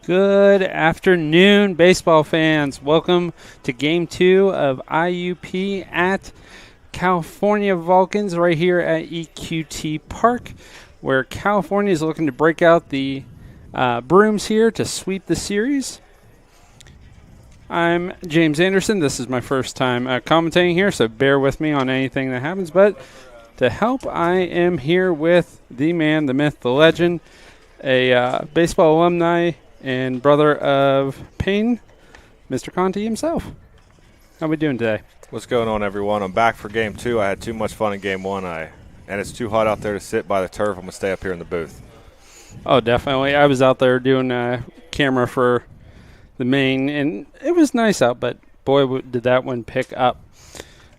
Good afternoon, baseball fans. Welcome to Game 2 of IUP at California Vulcans right here at EQT Park, where California is looking to break out the brooms here to sweep the series. I'm James Anderson. This is my first time commentating here, so bear with me on anything that happens. But to help, I am here with the man, the myth, the legend, a baseball alumni and brother of Payne, Mr. Conti himself. How are we doing today? What's going on, everyone? I'm back for Game 2. I had too much fun in Game 1, and it's too hot out there to sit by the turf. I'm going to stay up here in the booth. Oh, definitely. I was out there doing a camera for the main, and it was nice out, but boy, did that one pick up.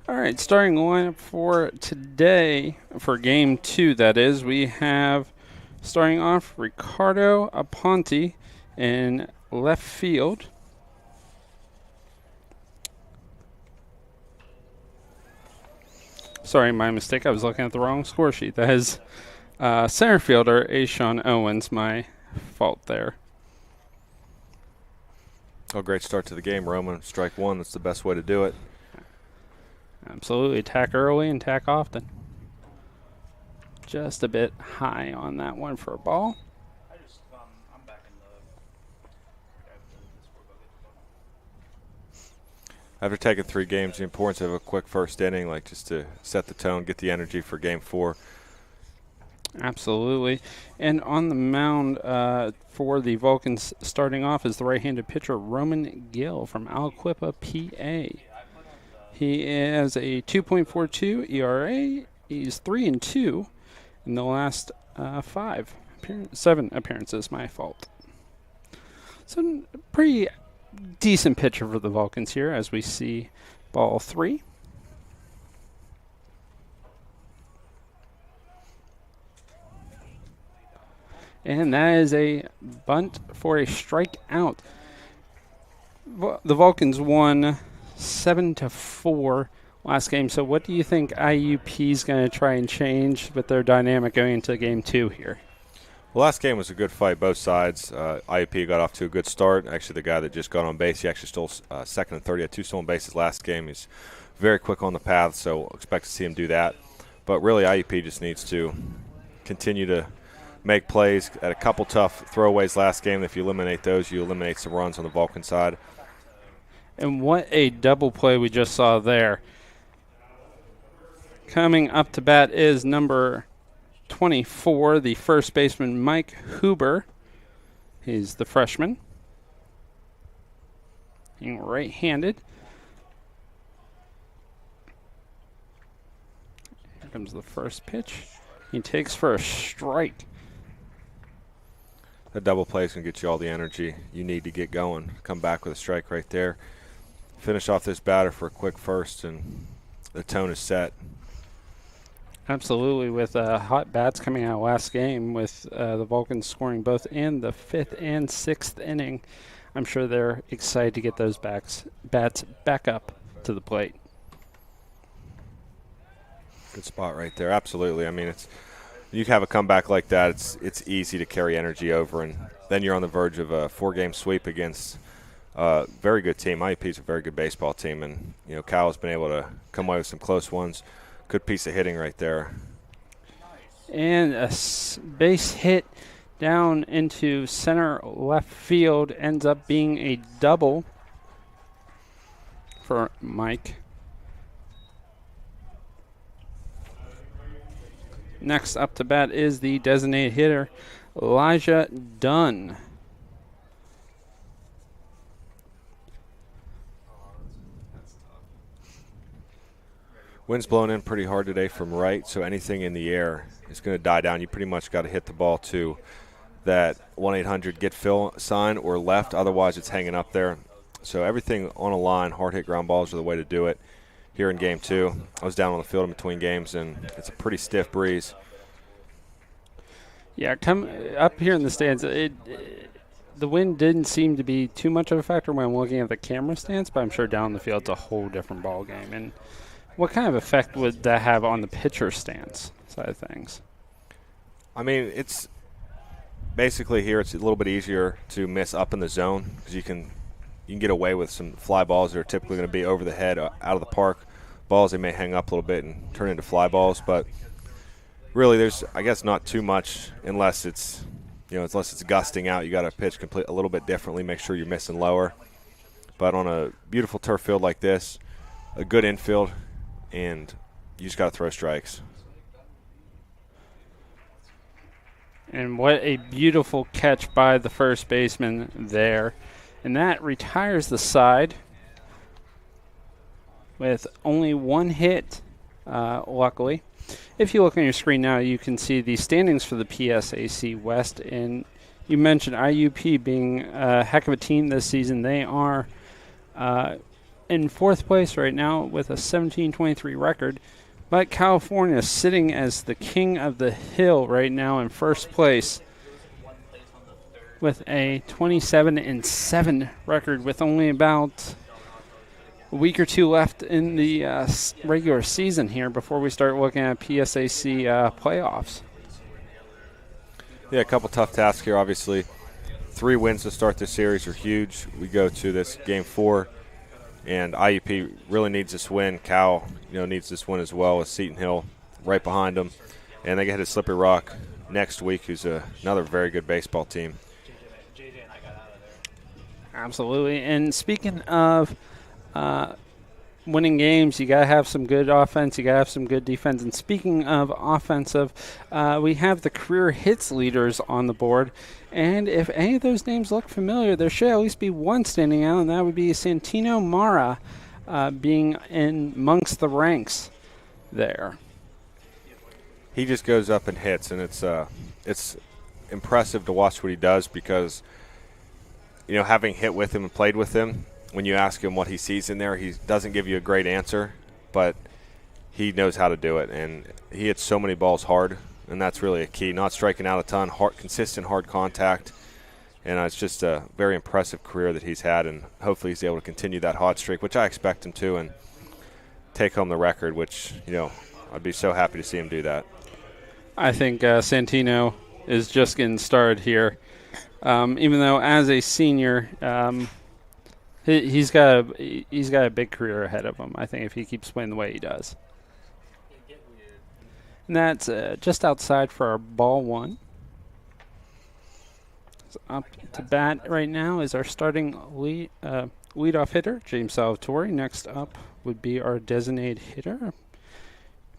All right, starting lineup for today, for Game 2, that is, we have starting off Ricardo Aponte in left field. Sorry, my mistake. I was looking at the wrong score sheet. That is center fielder Ashawn Owens. My fault there. Oh, great start to the game, Roman. Strike one. That's the best way to do it. Absolutely. Attack early and attack often. Just a bit high on that one for a ball. After taking 3 games, the importance of a quick first inning, like just to set the tone, get the energy for Game 4. Absolutely. And on the mound for the Vulcans starting off is the right-handed pitcher Roman Gill from Aliquippa, PA. He has a 2.42 ERA. He's 3-2 in the last 7 appearances, my fault. So pretty decent pitcher for the Vulcans here as we see ball 3. And that is a bunt for a strikeout. The Vulcans won 7-4 last game. So what do you think IUP is going to try and change with their dynamic going into Game 2 here? Well, last game was a good fight, both sides. IUP got off to a good start. Actually, the guy that just got on base, he actually stole second and third. He had 2 stolen bases last game. He's very quick on the path, so expect to see him do that. But really, IUP just needs to continue to make plays at a couple tough throwaways last game. If you eliminate those, you eliminate some runs on the Vulcan side. And what a double play we just saw there. Coming up to bat is number 24, the first baseman, Mike Huber. He's the freshman. Being right-handed. Here comes the first pitch. He takes for a strike. That double play is going to get you all the energy you need to get going. Come back with a strike right there. Finish off this batter for a quick first, and the tone is set. Absolutely, with hot bats coming out last game, with the Vulcans scoring both in the 5th and 6th inning. I'm sure they're excited to get those bats back up to the plate. Good spot right there. Absolutely. I mean, you have a comeback like that, it's easy to carry energy over, and then you're on the verge of a 4-game sweep against a very good team. IUP is a very good baseball team, and Cal's been able to come away with some close ones. Good piece of hitting right there. And a base hit down into center left field ends up being a double for Mike. Next up to bat is the designated hitter, Elijah Dunn. Wind's blowing in pretty hard today from right, so anything in the air is going to die down. You pretty much got to hit the ball to that 1-800-GET-PHIL sign or left. Otherwise, it's hanging up there. So everything on a line, hard-hit ground balls are the way to do it here in Game 2. I was down on the field in between games, and it's a pretty stiff breeze. Yeah, come up here in the stands, the wind didn't seem to be too much of a factor when I'm looking at the camera stance, but I'm sure down the field it's a whole different ball game. And what kind of effect would that have on the pitcher stance side of things? I mean, it's basically here it's a little bit easier to miss up in the zone because you can get away with some fly balls that are typically going to be over the head, out of the park. Balls they may hang up a little bit and turn into fly balls, but really there's, I guess, not too much unless it's gusting out. You got to pitch a little bit differently, make sure you're missing lower. But on a beautiful turf field like this, a good infield, and you just got to throw strikes. And what a beautiful catch by the first baseman there. And that retires the side with only one hit, luckily. If you look on your screen now, you can see the standings for the PSAC West. And you mentioned IUP being a heck of a team this season. They are in fourth place right now with a 17-23 record. But California sitting as the king of the hill right now in first place with a 27-7 record with only about a week or two left in the regular season here before we start looking at PSAC playoffs. Yeah, a couple tough tasks here, obviously. 3 wins to start this series are huge. We go to this Game 4, and IUP really needs this win. Cal, needs this win as well, with Seton Hill right behind them. And they get to Slippery Rock next week, who's another very good baseball team. Absolutely. And speaking of winning games, you got to have some good offense, you got to have some good defense. And speaking of offensive, we have the career hits leaders on the board. And if any of those names look familiar, there should at least be one standing out, and that would be Santino Mara being in amongst the ranks there. He just goes up and hits, and it's impressive to watch what he does because, having hit with him and played with him, when you ask him what he sees in there, he doesn't give you a great answer, but he knows how to do it, and he hits so many balls hard, and that's really a key. Not striking out a ton, consistent hard contact, and it's just a very impressive career that he's had, and hopefully he's able to continue that hot streak, which I expect him to, and take home the record, which, I'd be so happy to see him do that. I think Santino is just getting started here. Even though as a senior, he's got a big career ahead of him, I think, if he keeps playing the way he does. And that's just outside for our ball one. So up to bat right now is our starting leadoff hitter, James Salvatore. Next up would be our designated hitter,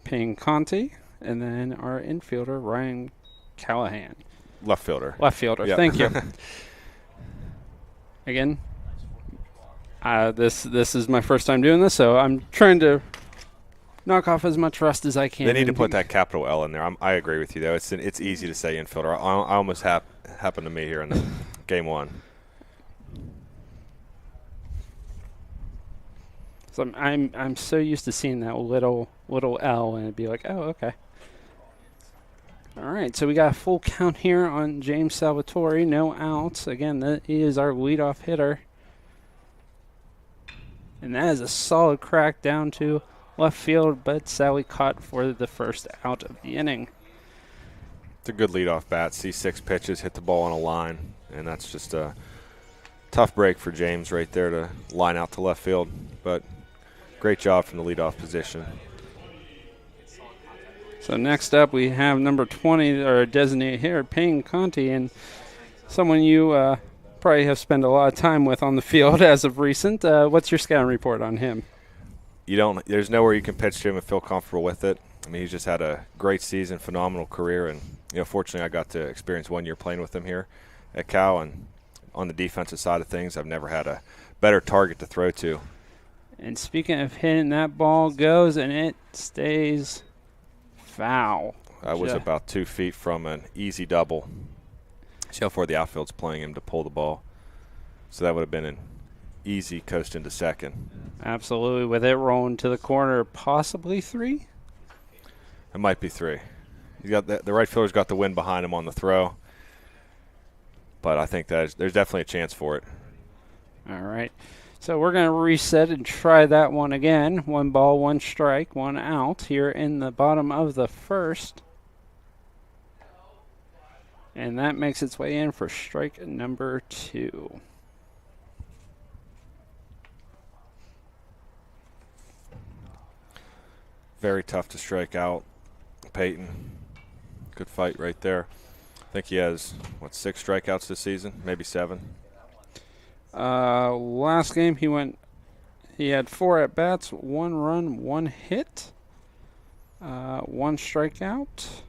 Payne Conti, and then our infielder, Ryan Callahan. Left fielder. Yep. Thank you. Again, this is my first time doing this, so I'm trying to knock off as much rust as I can. They need to put that capital L in there. I agree with you, though. It's easy to say infielder. I almost happened to me here in the Game 1. So I'm so used to seeing that little L, and it'd be like, oh, okay. All right, so we got a full count here on James Salvatore, no outs. Again, he is our leadoff hitter. And that is a solid crack down to left field, but Sally caught for the first out of the inning. It's a good leadoff bat. See 6 pitches, hit the ball on a line, and that's just a tough break for James right there to line out to left field. But great job from the leadoff position. So next up we have number 20, our designated hitter, Payne Conti, and someone you probably have spent a lot of time with on the field as of recent. What's your scouting report on him? There's nowhere you can pitch to him and feel comfortable with it. I mean, he's just had a great season, phenomenal career, and fortunately I got to experience 1 year playing with him here at Cal, and on the defensive side of things, I've never had a better target to throw to. And speaking of hitting, that ball goes and it stays foul. I was about 2 feet from an easy double. See how far the outfield's playing him to pull the ball. So that would have been an easy coast into second. Absolutely, with it rolling to the corner, possibly 3? It might be 3. He's got the right fielder's got the wind behind him on the throw. But I think there's definitely a chance for it. All right. So we're going to reset and try that one again. 1 ball, 1 strike, 1 out here in the bottom of the first. And that makes its way in for strike number 2. Very tough to strike out Peyton. Good fight right there. I think he has, 6 strikeouts this season? Maybe 7. Last game he had 4 at-bats, 1 run, 1 hit, 1 strikeout.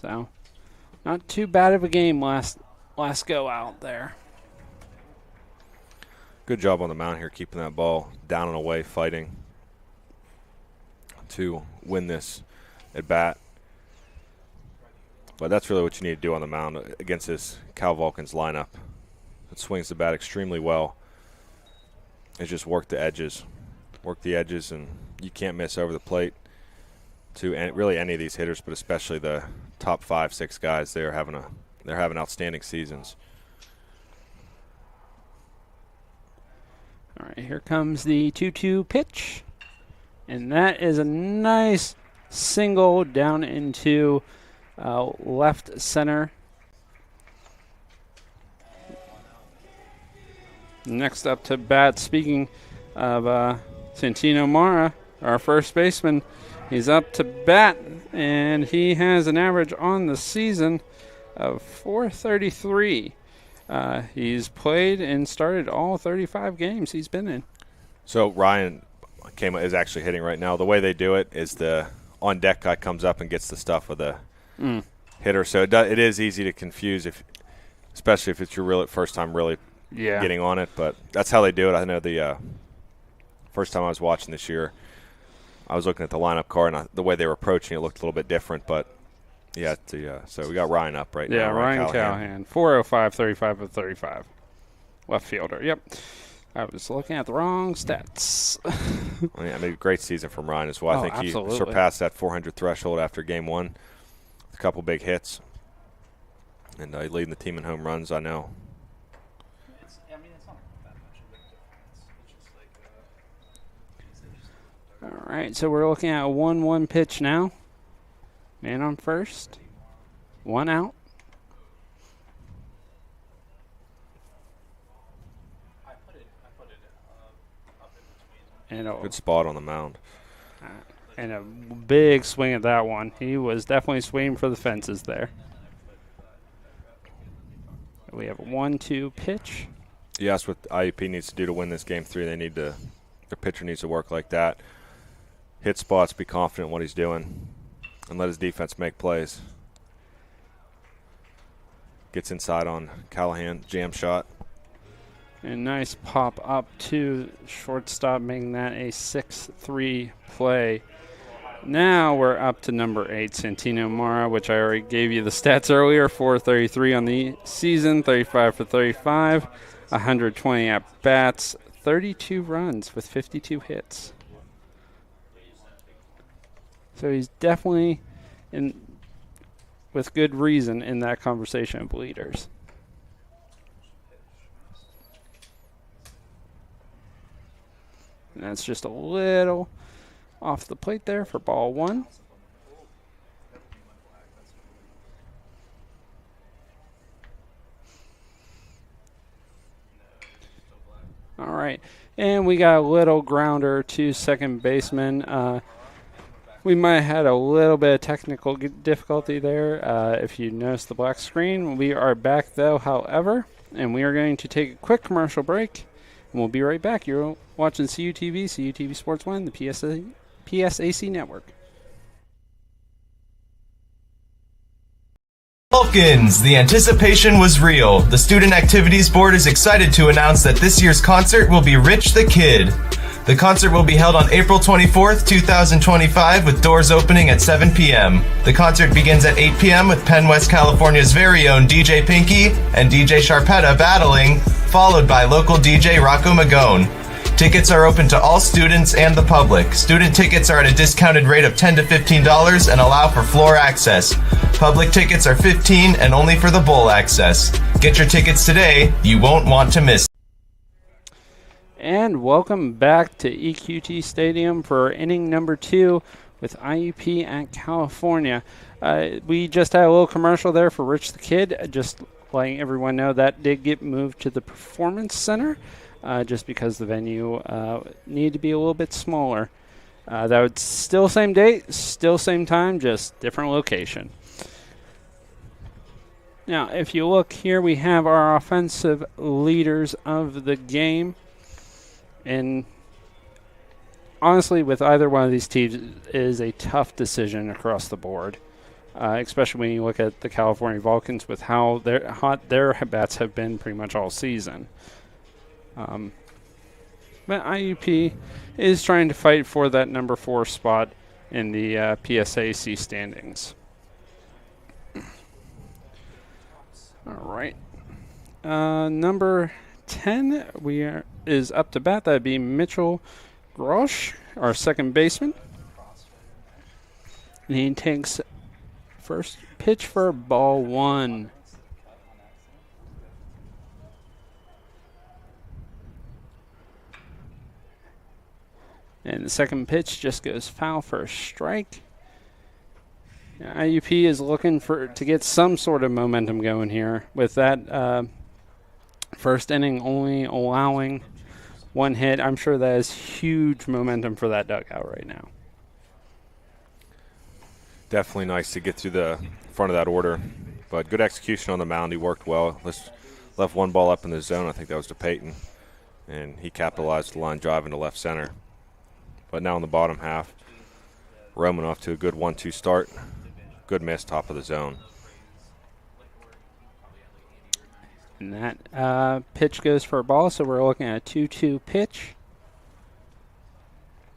So, not too bad of a game last go out there. Good job on the mound here, keeping that ball down and away, fighting to win this at bat. But that's really what you need to do on the mound against this Cal Vulcans lineup. It swings the bat extremely well. It's just work the edges, and you can't miss over the plate to really any of these hitters, but especially the top 5, 6 guys. They're having outstanding seasons. All right, here comes the 2-2 pitch. And that is a nice single down into left center. Next up to bat, speaking of Santino Mara, our first baseman, he's up to bat, and he has an average on the season of .433. He's played and started all 35 games he's been in. So Ryan is actually hitting right now. The way they do it is the on-deck guy comes up and gets the stuff with the hitter. So it is easy to confuse, especially if it's your first time really getting on it. But that's how they do it. I know the first time I was watching this year, I was looking at the lineup card, and the way they were approaching it looked a little bit different. But, yeah, so we got Ryan up right now. Yeah, Ryan Callahan. 405, 35 of 35. Left fielder. Yep. I was looking at the wrong stats. Well, yeah, maybe great season from Ryan as well. I think absolutely. He surpassed that 400 threshold after game 1. A couple big hits. And leading the team in home runs, I know. It's not that much of a difference. All right, so we're looking at a 1-1 pitch now. Man on first. 1 out. And good spot on the mound. And a big swing at that one. He was definitely swinging for the fences there. We have a 1-2 pitch. Yeah, that's what IUP needs to do to win this game 3. Their pitcher needs to work like that. Hit spots, be confident in what he's doing, and let his defense make plays. Gets inside on Callahan, jam shot. And nice pop up to shortstop, making that a 6-3 play. Now we're up to number 8, Santino Mara, which I already gave you the stats earlier. 433 on the season, 35 for 35, 120 at-bats, 32 runs with 52 hits. So he's definitely, with good reason, in that conversation of leaders. And that's just a little off the plate there for ball 1. All right, and we got a little grounder to second baseman. We might have had a little bit of technical difficulty there. If you notice the black screen, we are back though, however, and we are going to take a quick commercial break. And we'll be right back. You're watching CUTV, CUTV Sports 1, the PSAC network. Vulcans, the anticipation was real. The Student Activities Board is excited to announce that this year's concert will be Rich the Kid. The concert will be held on April 24th, 2025, with doors opening at 7 p.m. The concert begins at 8 p.m. with Penn West California's very own DJ Pinky and DJ Sharpetta battling, followed by local DJ Rocco Magone. Tickets are open to all students and the public. Student tickets are at a discounted rate of $10 to $15 and allow for floor access. Public tickets are $15 and only for the bowl access. Get your tickets today. You won't want to miss. And welcome back to EQT Stadium for inning number 2 with IUP at California. We just had a little commercial there for Rich the Kid, just letting everyone know that did get moved to the Performance Center, just because the venue needed to be a little bit smaller. That would still same date, still same time, just different location. Now, if you look here, we have our offensive leaders of the game. And honestly, with either one of these teams, it is a tough decision across the board, especially when you look at the California Vulcans with how hot their bats have been pretty much all season. But IUP is trying to fight for that number 4 spot in the PSAC standings. All right. Number 10 is up to bat. That'd be Mitchell Grosh, our second baseman. And he takes first pitch for ball 1. And the second pitch just goes foul for a strike. IUP is looking to get some sort of momentum going here with that first inning only allowing 1 hit. I'm sure that is huge momentum for that dugout right now. Definitely nice to get through the front of that order, but good execution on the mound. He worked well. Left 1 ball up in the zone. I think that was to Peyton, and he capitalized the line drive into left center. But now in the bottom half, Roman off to a good 1-2 start. Good miss, top of the zone. And that pitch goes for a ball, so we're looking at a 2-2 pitch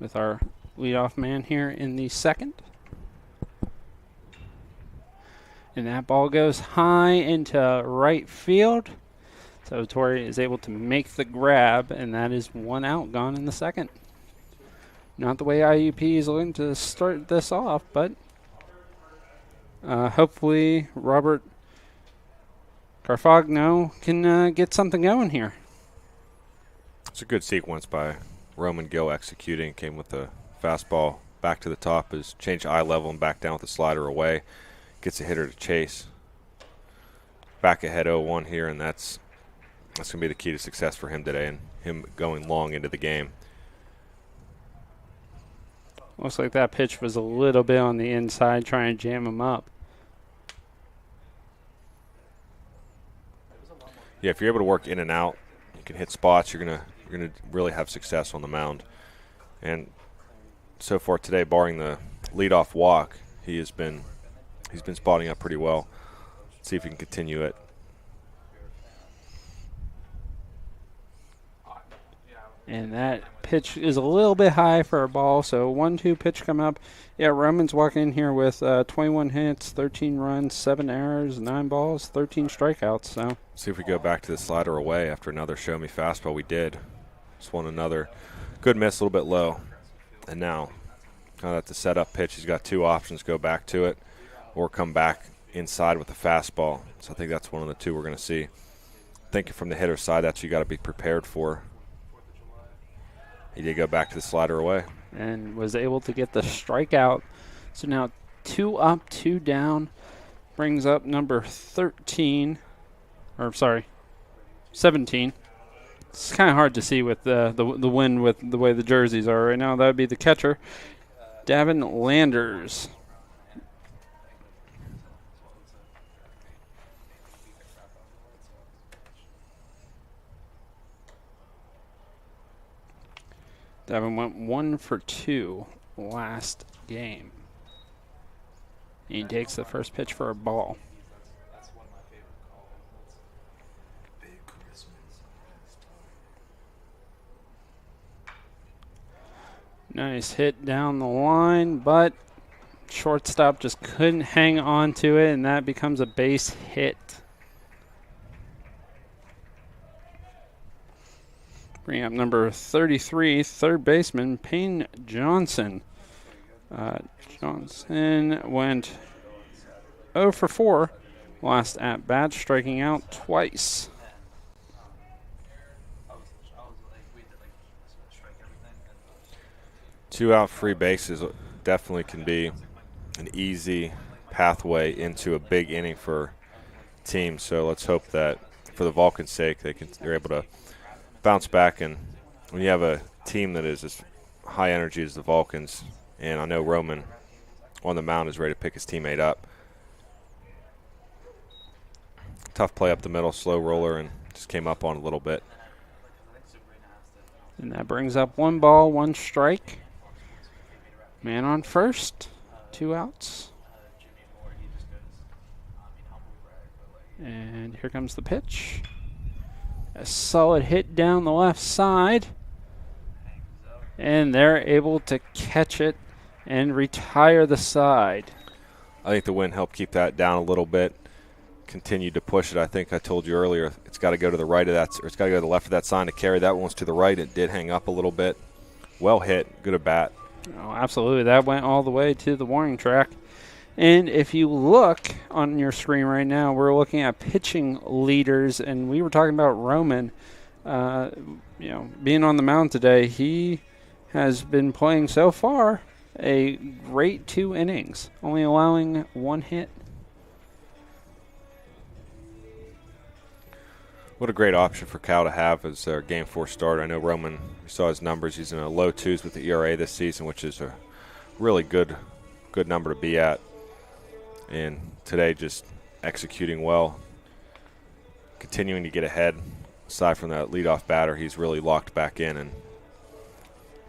with our leadoff man here in the second. And that ball goes high into right field. So Torrey is able to make the grab, and that is 1 out, gone in the second. Not the way IUP is looking to start this off, but hopefully Robert Carfagno can get something going here. It's a good sequence by Roman Gill executing. Came with the fastball back to the top, is changed eye level and back down with the slider away. Gets a hitter to chase. Back ahead 0-1 here, and that's going to be the key to success for him today and him going long into the game. Looks like that pitch was a little bit on the inside, trying to jam him up. Yeah, if you're able to work in and out, you can hit spots. You're gonna really have success on the mound. And so far today, barring the leadoff walk, he's been spotting up pretty well. Let's see if he can continue it. And that pitch is a little bit high for a ball, so 1-2 pitch coming up. Yeah, Roman's walking in here with 21 hits, 13 runs, 7 errors, 9 balls, 13 strikeouts. So see if we go back to the slider away after another show me fastball. We did. Just one another good miss, a little bit low. And now kind of at the setup pitch, he's got 2 options: go back to it or come back inside with the fastball. So I think that's one of the 2 we're going to see. Thinking from the hitter's side, that's what you got to be prepared for. He did go back to the slider away. And was able to get the strikeout. So now 2 up, 2 down. Brings up number 13. Or, sorry, 17. It's kind of hard to see with the wind with the way the jerseys are right now. That would be the catcher, Davin Landers. Davin went 1 for 2 last game. He takes the first pitch for a ball. Nice hit down the line, but shortstop just couldn't hang on to it, and that becomes a base hit. Bring up number 33, third baseman, Payne Johnson. Johnson went 0 for 4 last at bat, striking out twice. Two out free bases definitely can be an easy pathway into a big inning for teams. So let's hope that for the Vulcan's sake they're able to bounce back. And when you have a team that is as high energy as the Vulcans, and I know Roman on the mound is ready to pick his teammate up. Tough play up the middle, slow roller, and just came up on a little bit. And that brings up 1 ball, 1 strike. Man on first, 2 outs. And here comes the pitch. A solid hit down the left side. And they're able to catch it and retire the side. I think the wind helped keep that down a little bit. Continued to push it. I think I told you earlier it's got to go to the right of that, or it's got to go to the left of that sign to carry. That one's to the right. It did hang up a little bit. Well hit. Good at bat. Oh, absolutely. That went all the way to the warning track. And if you look on your screen right now, we're looking at pitching leaders, and we were talking about Roman, being on the mound today. He has been playing so far a great 2 innings, only allowing 1 hit. What a great option for Cal to have as their Game 4 starter. I know Roman, we saw his numbers. He's in a low 2s with the ERA this season, which is a really good number to be at. And today just executing well, continuing to get ahead. Aside from that leadoff batter, he's really locked back in, and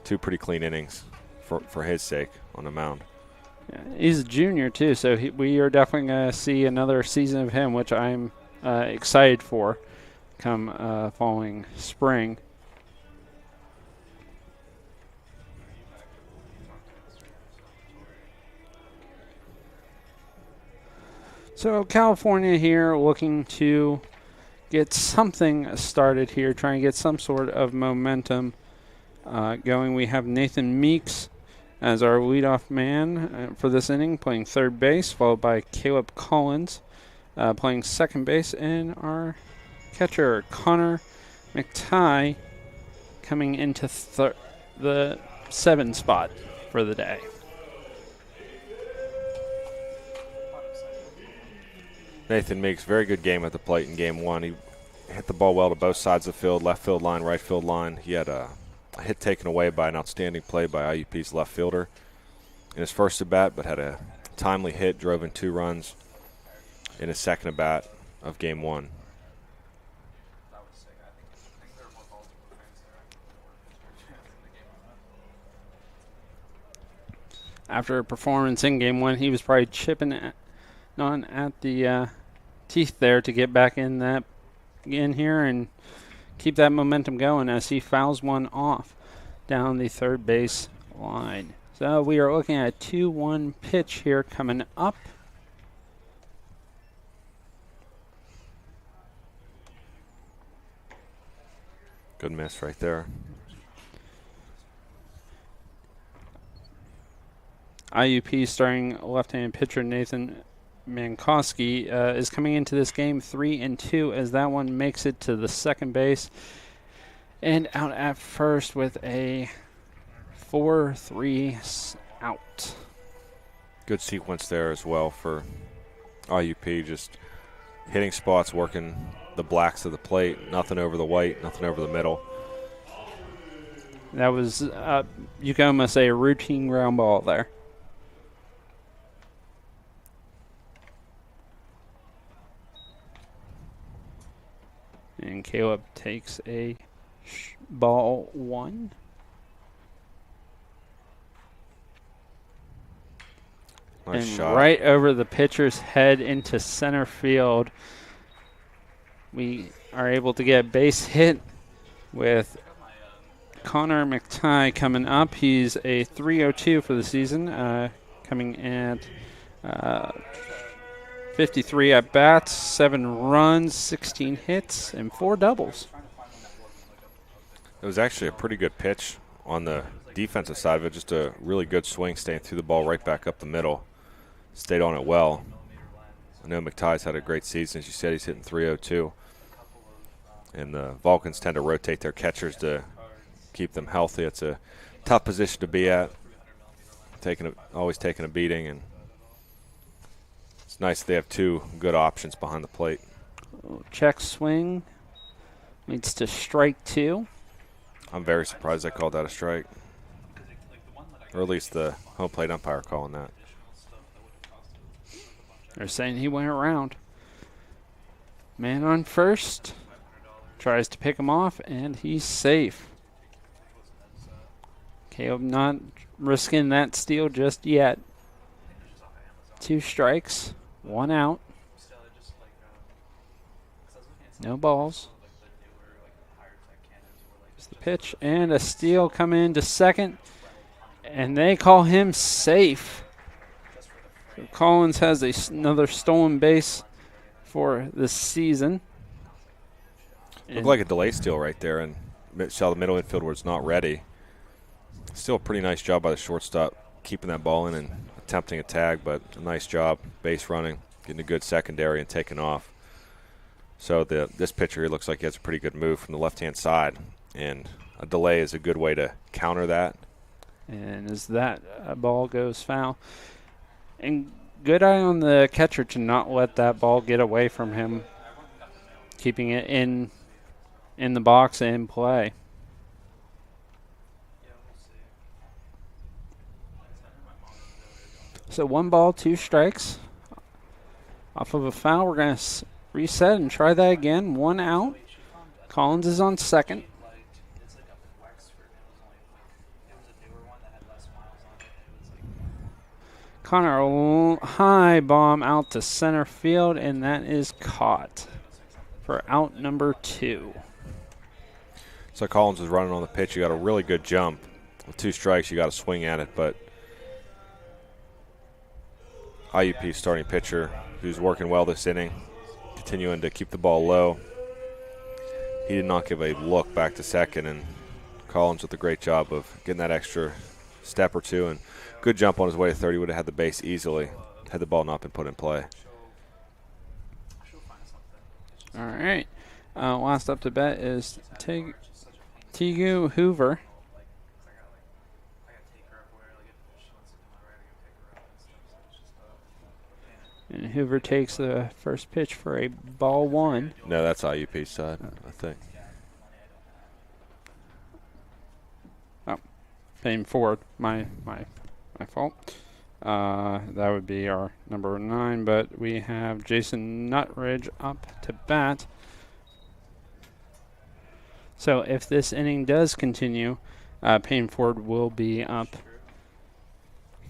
2 pretty clean innings for his sake on the mound. Yeah, he's a junior too, so we are definitely going to see another season of him, which I'm excited for come following spring. So California here looking to get something started here, trying to get some sort of momentum going. We have Nathan Meeks as our leadoff man for this inning, playing third base, followed by Caleb Collins playing second base, and our catcher Connor McTighe coming into the 7 spot for the day. Nathan Meeks, very good game at the plate in Game 1. He hit the ball well to both sides of the field, left field line, right field line. He had a hit taken away by an outstanding play by IUP's left fielder in his first at-bat, but had a timely hit, drove in 2 runs in his second at-bat of Game 1. After a performance in Game 1, he was probably chipping on at the teeth there to get back in here and keep that momentum going as he fouls one off down the third base line. So we are looking at a 2-1 pitch here coming up. Good miss right there. IUP starting left-handed pitcher Nathan Mankowski is coming into this game 3-2 as that one makes it to the second base and out at first with a 4-3 out. Good sequence there as well for IUP, just hitting spots, working the blacks of the plate, nothing over the white, nothing over the middle. That was, you can almost say, a routine ground ball there. And Caleb takes a ball 1. Nice and shot. Right over the pitcher's head into center field. We are able to get a base hit with Connor McTighe coming up. He's a 302 for the season, coming at 53 at-bats, 7 runs, 16 hits, and 4 doubles. It was actually a pretty good pitch on the defensive side of it. Just a really good swing, staying through the ball right back up the middle. Stayed on it well. I know McTighe's had a great season. As you said, he's hitting 302. And the Vulcans tend to rotate their catchers to keep them healthy. It's a tough position to be at, always taking a beating. And It's nice they have two good options behind the plate. Check swing leads to strike 2. I'm very surprised they called that a strike. Or at least the home plate umpire calling that. They're saying he went around. Man on first. Tries to pick him off, and he's safe. Caleb not risking that steal just yet. 2 strikes, 1 out. No balls. Just the pitch and a steal coming into second. And they call him safe. So Collins has another stolen base for the season. Looked like a delay steal right there, and saw the middle infield where it's not ready. Still a pretty nice job by the shortstop keeping that ball in and attempting a tag, but a nice job base running, getting a good secondary and taking off. So this pitcher here looks like he has a pretty good move from the left-hand side, and a delay is a good way to counter that. And as that ball goes foul. And good eye on the catcher to not let that ball get away from him, keeping it in the box and play. So 1 ball, 2 strikes. Off of a foul, we're going to reset and try that again. 1 out. Collins is on second. Connor, high bomb out to center field, and that is caught for out number 2. So Collins is running on the pitch. You got a really good jump. With 2 strikes, you got to swing at it, but IUP starting pitcher who's working well this inning, continuing to keep the ball low. He did not give a look back to second, and Collins with a great job of getting that extra step or 2, and good jump on his way to third. He would have had the base easily had the ball not been put in play. All right. Last up to bat is Tegu Hoover. And Hoover takes the first pitch for a ball 1. No, that's IUP's side, I think. Oh, paying forward. My fault. That would be our number 9, but we have Jason Nutridge up to bat. So if this inning does continue, Payne Ford will be up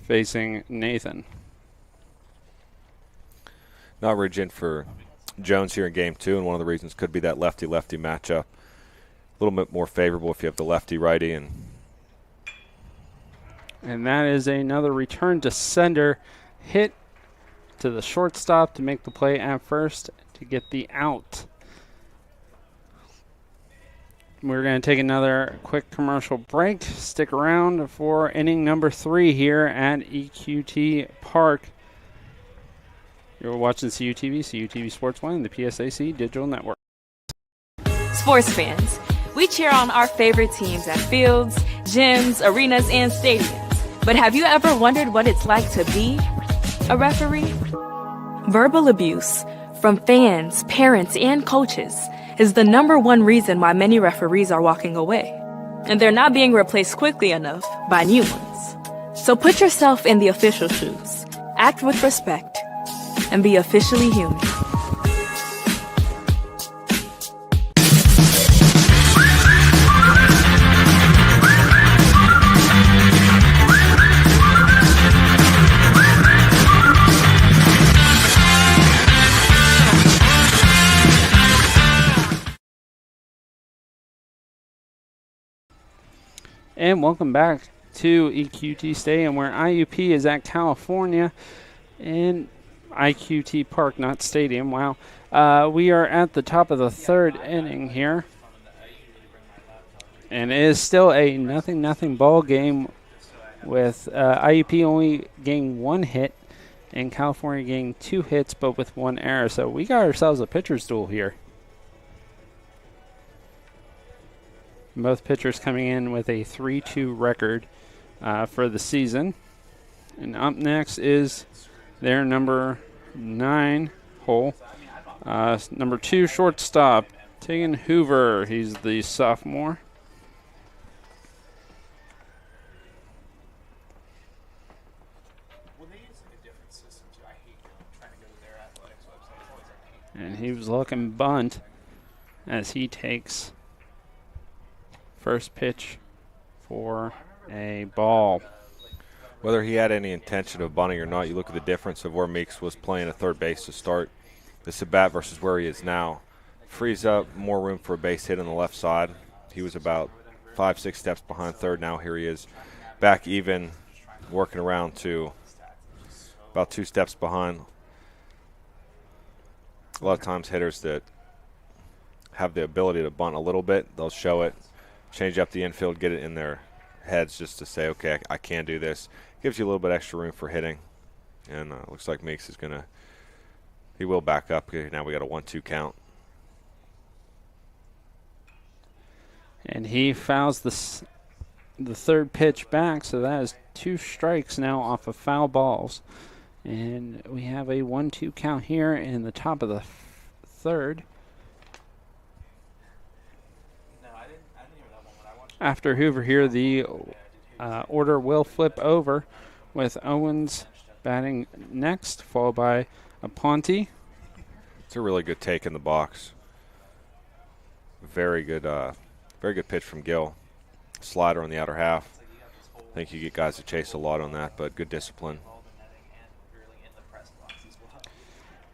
facing Nathan. Nutridge in for Jones here in game 2, and one of the reasons could be that lefty-lefty matchup. A little bit more favorable if you have the lefty-righty. And that is another return to sender, hit to the shortstop to make the play at first to get the out. We're going to take another quick commercial break. Stick around for inning number 3 here at EQT Park. You're watching CUTV, CUTV Sports 1, and the PSAC Digital Network. Sports fans, we cheer on our favorite teams at fields, gyms, arenas, and stadiums. But have you ever wondered what it's like to be a referee? Verbal abuse from fans, parents, and coaches is the #1 reason why many referees are walking away. And they're not being replaced quickly enough by new ones. So put yourself in the official shoes, act with respect, and be officially human. And welcome back to EQT Stadium, where IUP is at California in IQT Park, not Stadium. Wow. We are at the top of the 3rd inning here. And it is still a 0-0 ball game with IUP only getting 1 hit and California getting 2 hits, but with 1 error. So we got ourselves a pitcher's duel here. Both pitchers coming in with a 3-2 record for the season. And up next is their number 9 hole. Number 2 shortstop, Tegan Hoover. He's the sophomore. Well, they use like a different system too. I hate trying to go to their athletics website. It's always like, hey, And he was looking bunt as he takes first pitch for a ball. Whether he had any intention of bunting or not, you look at the difference of where Meeks was playing at third base to start this at bat versus where he is now. Frees up more room for a base hit on the left side. He was about 5-6 steps behind third. Now here he is back even, working around to about 2 steps behind. A lot of times hitters that have the ability to bunt a little bit, they'll show it, change up the infield, get it in their heads just to say, okay, I can do this. Gives you a little bit extra room for hitting. And looks like Meeks is going to, he will back up. Okay, now we got a 1-2 count. And he fouls the third pitch back, so that is 2 strikes now off of foul balls. And we have a 1-2 count here in the top of the third. no, I didn't hear that one when I watched. After Hoover here, the order will flip over with Owens batting next, followed by Aponte. It's a really good take in the box. Very good pitch from Gill. Slider on the outer half. I think you get guys to chase a lot on that, but good discipline.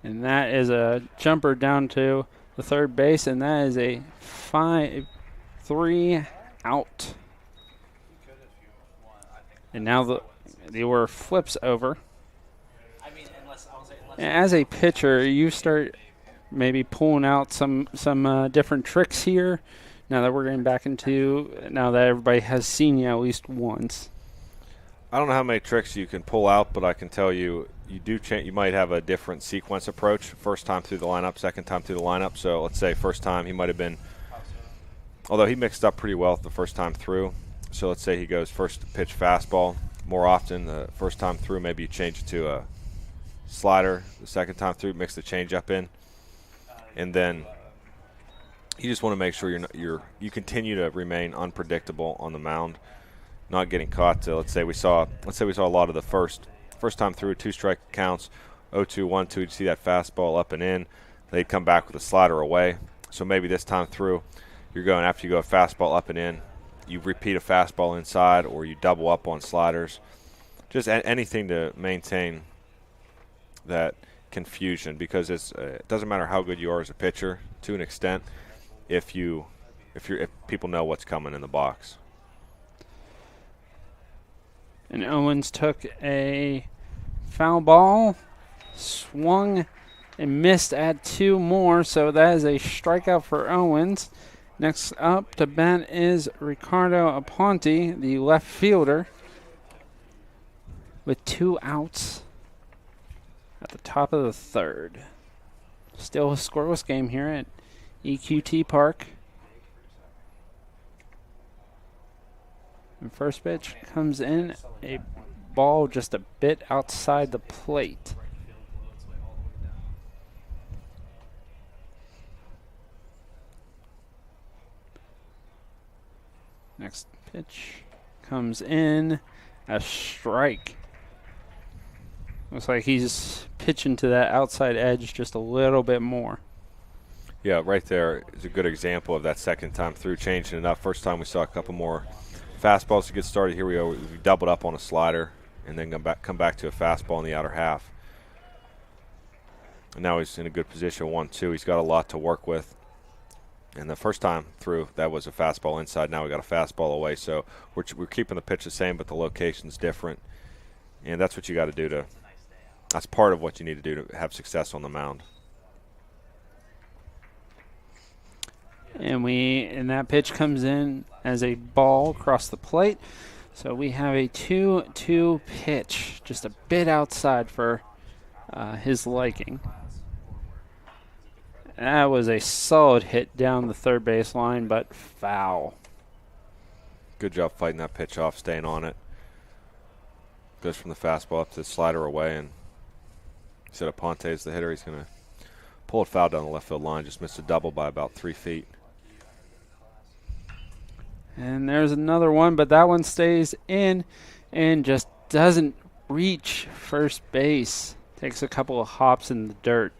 And that is a jumper down to the third base, and that is a 5-3 out. And now the order flips over. I mean, unless And as a pitcher, you start maybe pulling out some different tricks here. Now that we're getting back into, now that everybody has seen you at least once. I don't know how many tricks you can pull out, but I can tell you, you might have a different sequence approach. First time through the lineup, second time through the lineup. So let's say first time he might have been, although he mixed up pretty well the first time through. So let's say he goes first pitch fastball more often. The first time through, maybe you change it to a slider. The second time through, mix the changeup in, and then you just want to make sure you continue to remain unpredictable on the mound, not getting caught. Let's say we saw a lot of the first time through, 2 strike counts, 0-2, 1-2. You see that fastball up and in. They'd come back with a slider away. So maybe this time through, you're going after you go a fastball up and in, you repeat a fastball inside, or you double up on sliders. Just anything to maintain that confusion, because it doesn't matter how good you are as a pitcher to an extent if people know what's coming in the box. And Owens took a foul ball, swung and missed at 2 more, so that is a strikeout for Owens. Next up to bat is Ricardo Aponte, the left fielder, with 2 outs at the top of the third. Still a scoreless game here at EQT Park. And first pitch comes in, a ball just a bit outside the plate. Next pitch comes in, a strike. Looks like he's pitching to that outside edge just a little bit more. Yeah, right there is a good example of that second time through, changing it up. First time we saw a couple more fastballs to get started. Here we go. We doubled up on a slider and then come back to a fastball in the outer half. And now he's in a good position, 1-2. He's got a lot to work with. And the first time through, that was a fastball inside. Now we got a fastball away. So we're keeping the pitch the same, but the location's different. And that's what you got to do that's part of what you need to do to have success on the mound. And that pitch comes in as a ball across the plate. So we have a 2-2 pitch, just a bit outside for his liking. That was a solid hit down the third base line, but foul. Good job fighting that pitch off, staying on it. Goes from the fastball up to the slider away, and Instead of Ponte as the hitter, he's going to pull it foul down the left field line. Just missed a double by about 3 feet. And there's another one, but that one stays in and just doesn't reach first base. Takes a couple of hops in the dirt.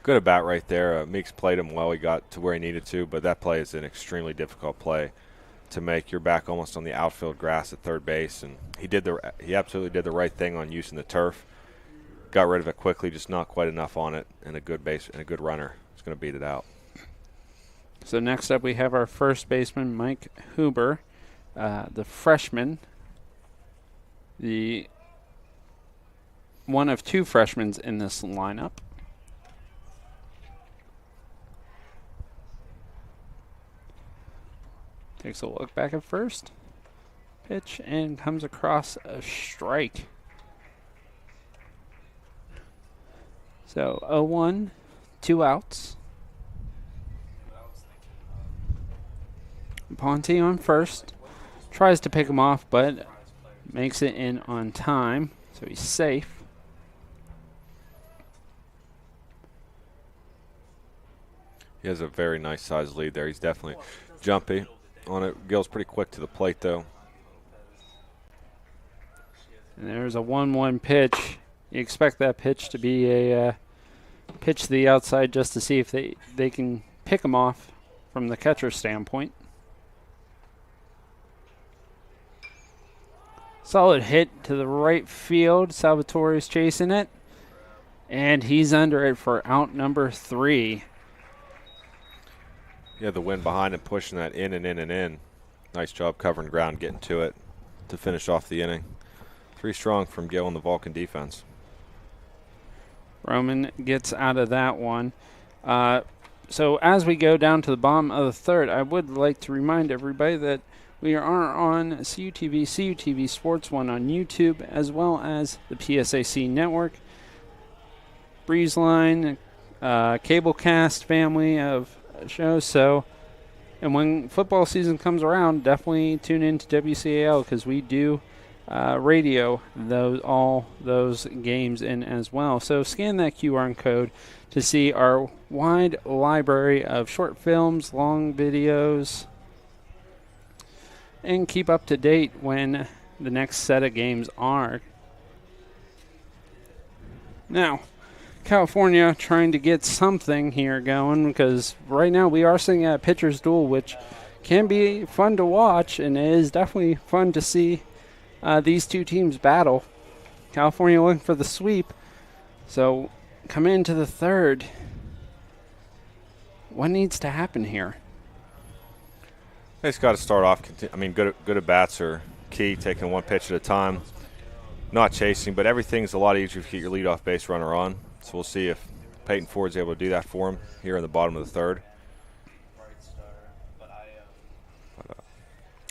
Good at bat right there. Meeks played him well. He got to where he needed to, but that play is an extremely difficult play to make. You're back almost on the outfield grass at third base, and he absolutely did the right thing on using the turf. Got rid of it quickly, just not quite enough on it, and a good base and a good runner is going to beat it out. So next up we have our first baseman, Mike Huber, the freshman, the one of 2 freshmen in this lineup. Takes a look back at first. Pitch and comes across a strike. So 0-1, 2 outs. Ponte on first. Tries to pick him off, but makes it in on time. So he's safe. He has a very nice size lead there. He's definitely jumpy on it. Gill's pretty quick to the plate, though. And there's a 1-1 pitch. You expect that pitch to be a pitch to the outside just to see if they can pick him off from the catcher standpoint. Solid hit to the right field. Salvatore's chasing it. And he's under it for out number 3. Yeah, the wind behind him, pushing that in and in and in. Nice job covering ground, getting to it to finish off the inning. 3 strong from Gill and the Vulcan defense. Roman gets out of that one. So as we go down to the bottom of the third, I would like to remind everybody that we are on CUTV Sports 1 on YouTube, as well as the PSAC network, Breezeline, Cablecast family of shows. So, and when football season comes around, definitely tune in to WCAL because we do radio all those games in as well. So scan that QR code to see our wide library of short films, long videos, and keep up to date when the next set of games are. Now, California trying to get something here going because right now we are sitting at a pitcher's duel, which can be fun to watch, and it is definitely fun to see these 2 teams battle. California looking for the sweep. So come into the third. What needs to happen here? They just got to start off. Good at bats are key, taking 1 pitch at a time. Not chasing, but everything's a lot easier if you get your leadoff base runner on. So we'll see if Peyton Ford's able to do that for him here in the bottom of the third.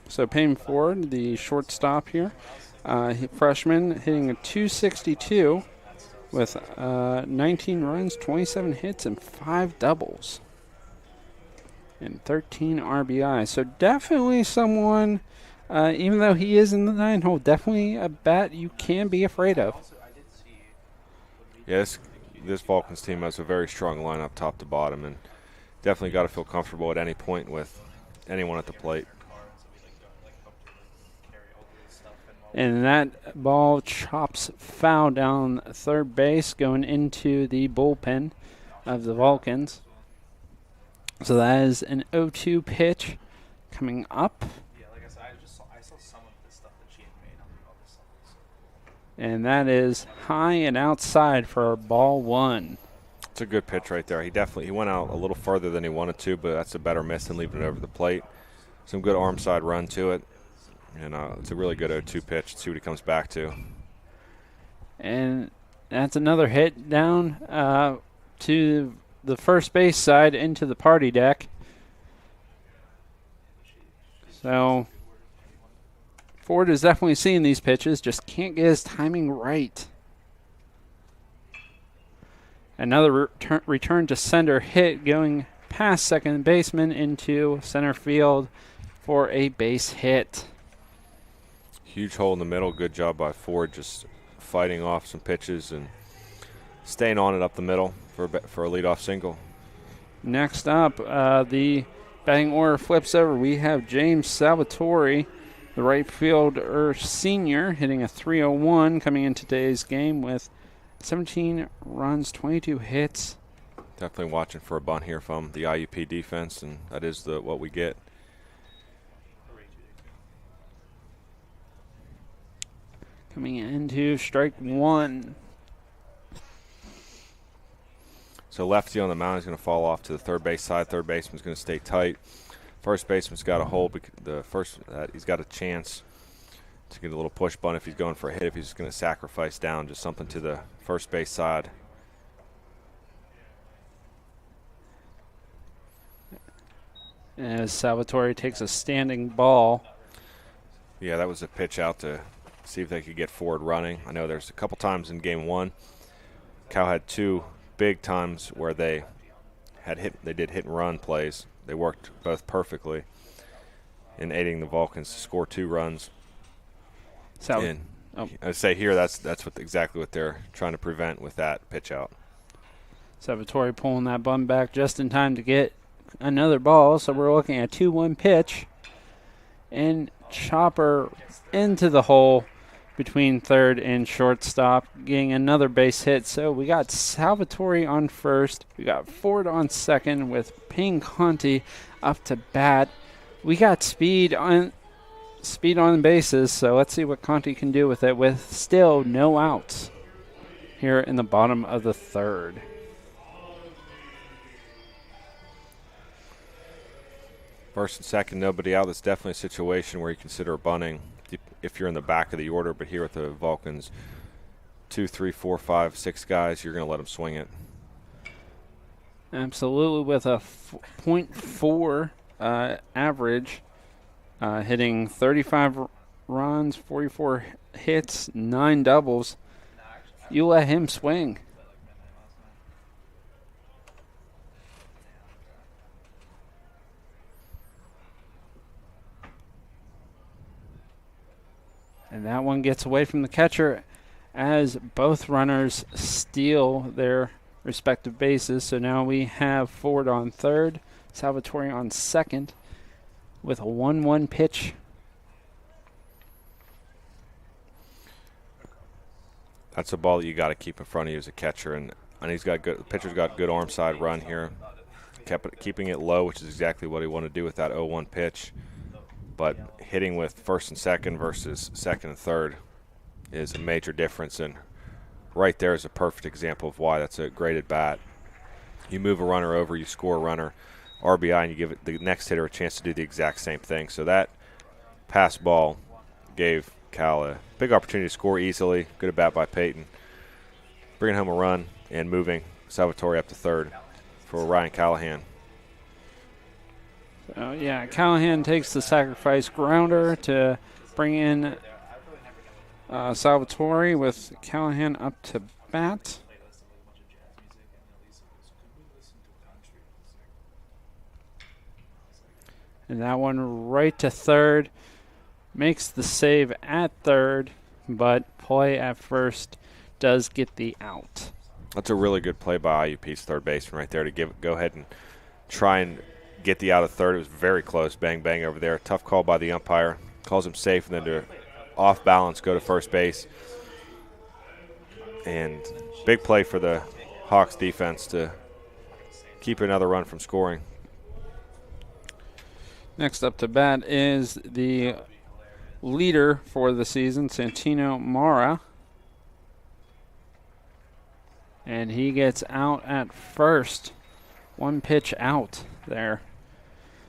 So Payne Ford, the shortstop here, freshman, hitting a .262 with 19 runs, 27 hits, and 5 doubles, and 13 RBI. So definitely someone, even though he is in the 9 hole, definitely a bat you can be afraid of. Yeah, this Vulcans team has a very strong lineup top to bottom, and definitely got to feel comfortable at any point with anyone at the plate. And that ball chops foul down third base, going into the bullpen of the Vulcans. So that is an 0-2 pitch coming up. Yeah, like I said, I saw some of the stuff that she had made on the other stuff. And that is high and outside for ball 1. It's a good pitch right there. He went out a little further than he wanted to, but that's a better miss than leaving it over the plate. Some good arm side run to it. And it's a really good 0-2 pitch. Let's see what he comes back to. And that's another hit down to the first base side into the party deck. So Ford is definitely seeing these pitches, just can't get his timing right. Another return to center hit going past second baseman into center field for a base hit. Huge hole in the middle. Good job by Ford just fighting off some pitches and staying on it up the middle for a leadoff single. Next up, the batting order flips over. We have James Salvatore, the right fielder senior, hitting a .301 coming in today's game with 17 runs, 22 hits. Definitely watching for a bunt here from the IUP defense, and that is what we get. Coming into strike one. So lefty on the mound is going to fall off to the third base side. Third baseman's going to stay tight. First baseman's got a hold. He's got a chance to get a little push bunt if he's going for a hit. If he's going to sacrifice down, just something to the first base side. As Salvatore takes a standing ball. Yeah, that was a pitch out to see if they could get forward running. I know there's a couple times in game one, Cal had two big times where they did hit and run plays. They worked both perfectly in aiding the Vulcans to score 2 runs. I'd say here that's exactly what they're trying to prevent with that pitch out. Salvatore pulling that bun back just in time to get another ball. So we're looking at 2-1 pitch. And chopper into the hole between third and shortstop, getting another base hit. So we got Salvatore on first. We got Ford on second with Payne Conti up to bat. We got speed on the bases, so let's see what Conti can do with it with still no outs here in the bottom of the third. First and second, nobody out. That's definitely a situation where you consider bunting if you're in the back of the order. But here with the Vulcans, 2, 3, 4, 5, 6 guys, you're going to let them swing it. Absolutely, with a .4 average, hitting 35 runs, 44 hits, 9 doubles. You let him swing. And that one gets away from the catcher as both runners steal their respective bases. So now we have Ford on third, Salvatore on second with a 1-1 pitch. That's a ball that you got to keep in front of you as a catcher, and the pitcher's got good arm side run here, keeping it low, which is exactly what he wanted to do with that 0-1 pitch. But hitting with first and second versus second and third is a major difference, and right there is a perfect example of why that's a great at bat. You move a runner over, you score a runner, RBI, and you give the next hitter a chance to do the exact same thing. So that pass ball gave Cal a big opportunity to score easily. Good at bat by Peyton, bringing home a run and moving Salvatore up to third for Ryan Callahan. Callahan takes the sacrifice grounder to bring in Salvatore with Callahan up to bat. And that one right to third. Makes the save at third, but play at first does get the out. That's a really good play by IUP's third baseman right there to go ahead and try and get the out of third. It was very close, bang, bang over there. Tough call by the umpire. Calls him safe, and then to off balance go to first base. And big play for the Hawks defense to keep another run from scoring. Next up to bat is the leader for the season, Santino Mara. And he gets out at first. 1 pitch out there.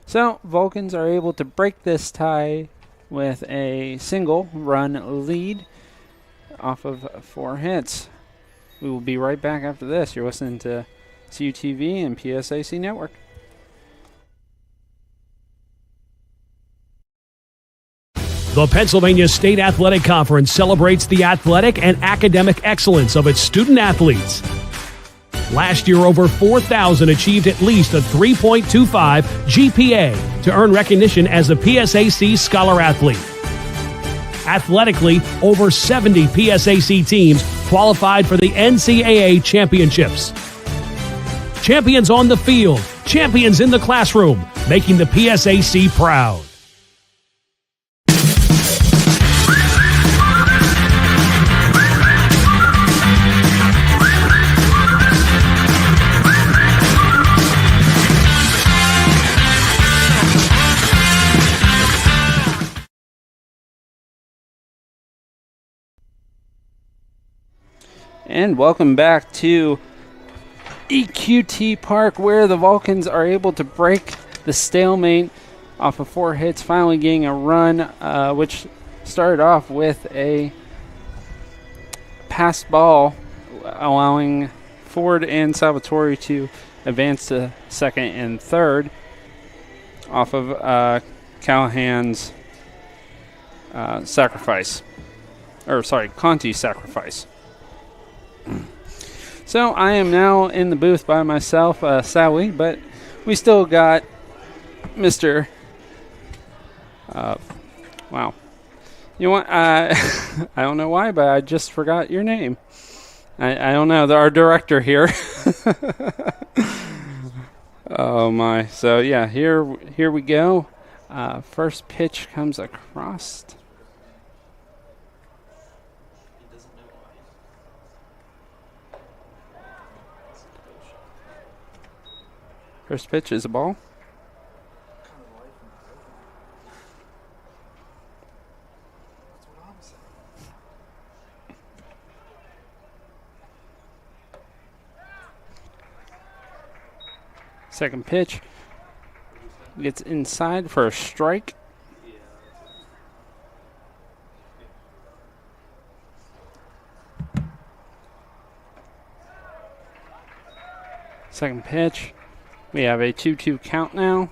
So Vulcans are able to break this tie with a single run lead off of 4 hits. We will be right back after this. You're listening to CUTV and PSAC Network. The Pennsylvania State Athletic Conference celebrates the athletic and academic excellence of its student athletes. Last year, over 4,000 achieved at least a 3.25 GPA to earn recognition as a PSAC Scholar Athlete. Athletically, over 70 PSAC teams qualified for the NCAA championships. Champions on the field, champions in the classroom, making the PSAC proud. And welcome back to EQT Park, where the Vulcans are able to break the stalemate off of 4 hits, finally getting a run, which started off with a passed ball, allowing Ford and Salvatore to advance to second and third off of Callahan's sacrifice. Or, sorry, Conti's sacrifice. So I am now in the booth by myself, sadly, but we still got Mr. Wow. You know what? I don't know why, but I just forgot your name. I don't know. Our director here. Oh my. So yeah, here we go. First pitch comes across. First pitch is a ball. Second pitch gets inside for a strike. Second pitch. We have a 2-2 count now.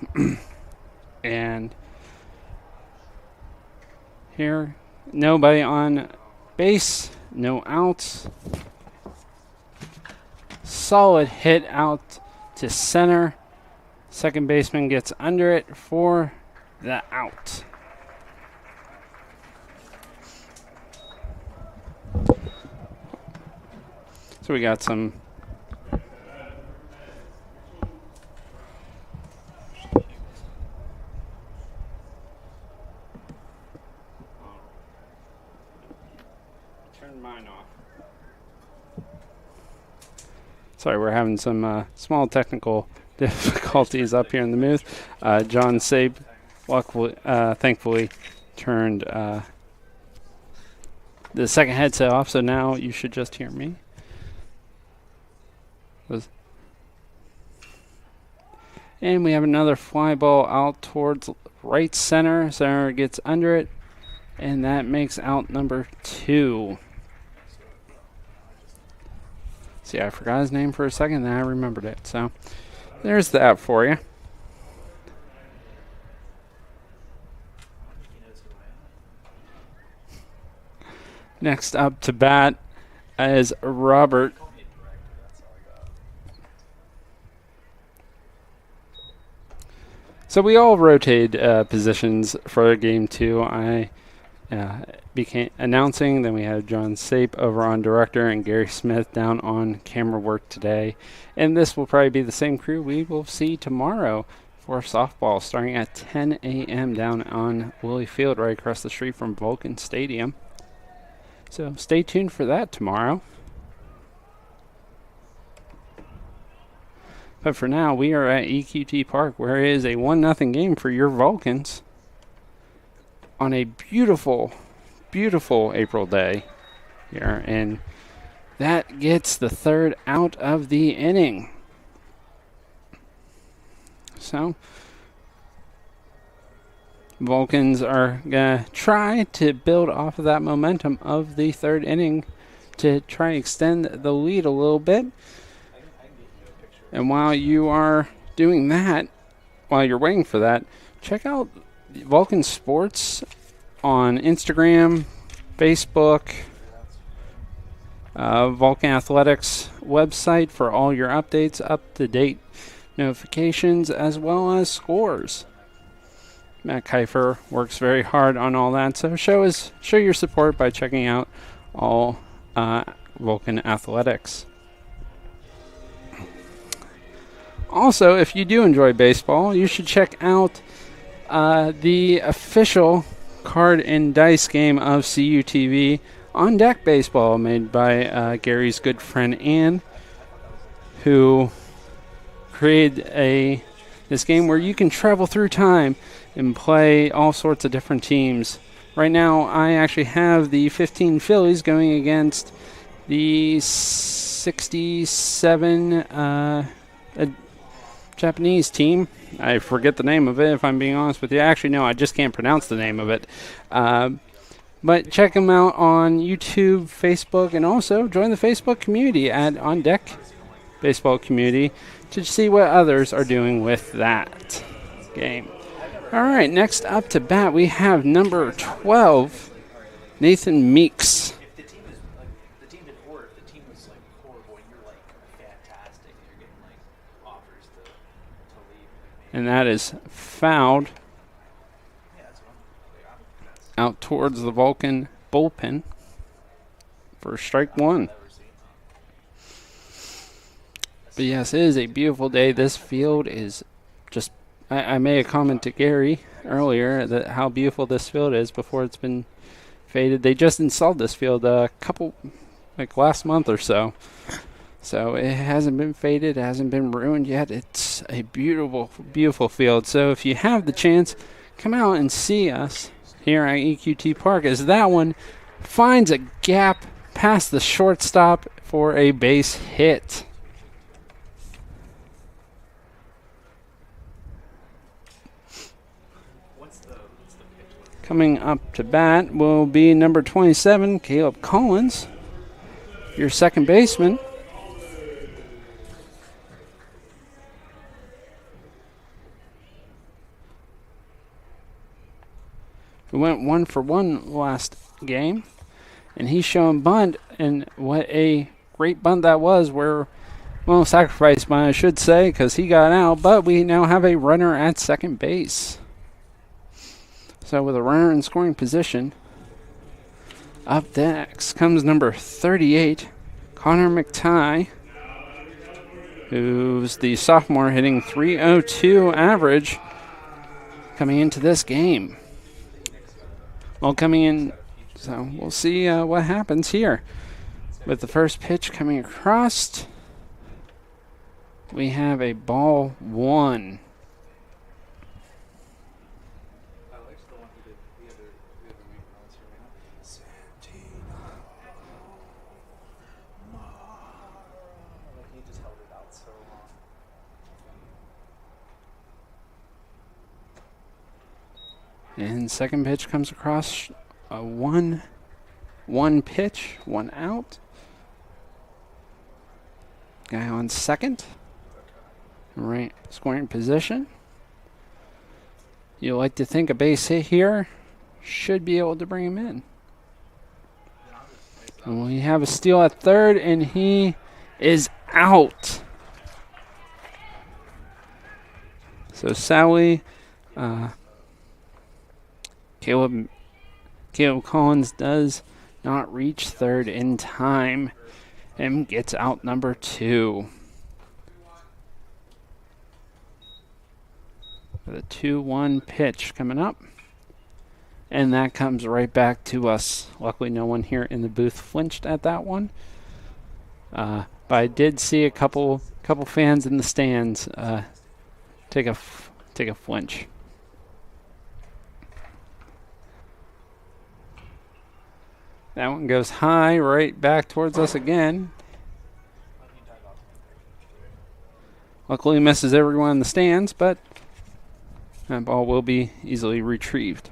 And here, nobody on base, no outs. Solid hit out to center. Second baseman gets under it for the out. So we got some mine off. Sorry, we're having some small technical difficulties up here in the booth. John Sabe, thankfully, turned the second headset off, so now you should just hear me. And we have another fly ball out towards right center. Center gets under it, and that makes out number 2. See, I forgot his name for a second, then I remembered it. So, there's that for you. Next up to bat is Robert. So we all rotated positions for game 2. I began announcing, then we had John Sape over on director and Gary Smith down on camera work today. And this will probably be the same crew we will see tomorrow for softball starting at 10 a.m. down on Willie Field right across the street from Vulcan Stadium. So stay tuned for that tomorrow. But for now, we are at EQT Park, where it is a 1-0 game for your Vulcans on a beautiful, beautiful April day here. And that gets the third out of the inning. So, Vulcans are going to try to build off of that momentum of the third inning to try and extend the lead a little bit. And while you are doing that, while you're waiting for that, check out Vulcan Sports on Instagram, Facebook, Vulcan Athletics website for all your updates, up-to-date notifications, as well as scores. Matt Kiefer works very hard on all that, so show your support by checking out all Vulcan Athletics. Also, if you do enjoy baseball, you should check out the official card and dice game of CUTV, On Deck Baseball, made by Gary's good friend Ann, who created this game where you can travel through time and play all sorts of different teams. Right now, I actually have the 15 Phillies going against the 67 Japanese team. I forget the name of it, if I'm being honest with you. Actually, no, I just can't pronounce the name of it. But check them out on YouTube, Facebook, and also join the Facebook community at On Deck Baseball Community to see what others are doing with that game. All right, next up to bat, we have number 12, Nathan Meeks. If the team is like the team didn't work, the team was like horrible, and you're like fantastic, and you're getting like offers to leave. And that is fouled Yeah, that's what I'm. out towards the Vulcan bullpen for strike one. But yes, it is a beautiful day. This field is just, I made a comment to Gary earlier that how beautiful this field is before it's been faded. They just installed this field a couple, like last month or so. So it hasn't been faded, it hasn't been ruined yet. It's a beautiful, beautiful field. So if you have the chance, come out and see us here at EQT Park as that one finds a gap past the shortstop for a base hit. Coming up to bat will be number 27, Caleb Collins, your second baseman. We went 1-for-1 last game, and he's showing bunt, and what a great bunt that was, sacrifice bunt, I should say, because he got out, but we now have a runner at second base. So with a runner in scoring position, up next comes number 38, Connor McTighe, who's the sophomore hitting .302 average coming into this game. Well, coming in, so we'll see what happens here. With the first pitch coming across, we have a ball one. He just held it out so long. And second pitch comes across, a one pitch, one out. Guy on second. Right, scoring position. You like to think a base hit here should be able to bring him in. And we have a steal at third, and he is out. So Sally, Caleb Collins does not reach third in time and gets out number 2. With a 2-1 pitch coming up. And that comes right back to us. Luckily, no one here in the booth flinched at that one. But I did see a couple fans in the stands take a flinch. That one goes high, right back towards us again. Luckily, misses everyone in the stands, but that ball will be easily retrieved.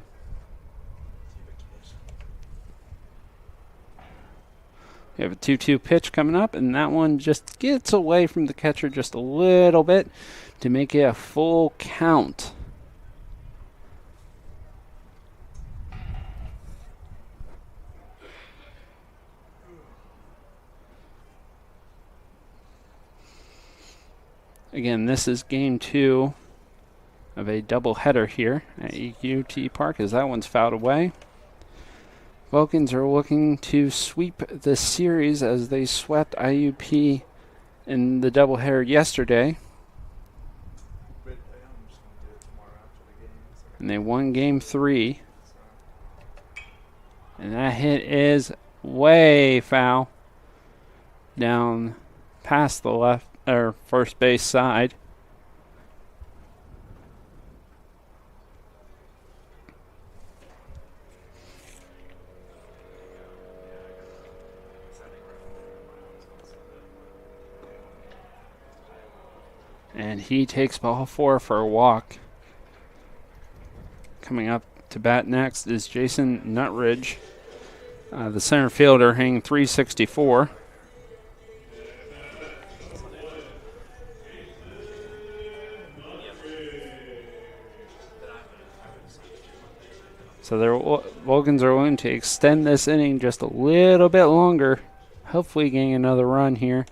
We have a 2-2 pitch coming up, and that one just gets away from the catcher just a little bit to make it a full count. Again, this is game 2 of a doubleheader here at EQT Park, as that one's fouled away. Vulcans are looking to sweep the series as they swept IUP in the doubleheader yesterday. And they won game 3. And that hit is way foul down past the left or first base side. And he takes ball 4 for a walk. Coming up to bat next is Jason Nutridge, the center fielder, hitting .364. So the Vulcans are willing to extend this inning just a little bit longer, hopefully getting another run here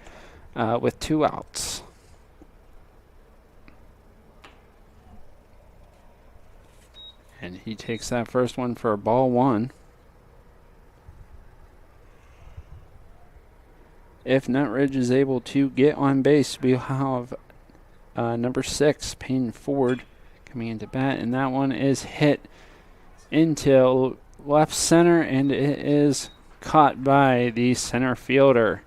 with 2 outs. And he takes that first one for a ball 1. If Nutridge is able to get on base, we'll have number 6, Payne Ford, coming into bat. And that one is hit into left center, and it is caught by the center fielder.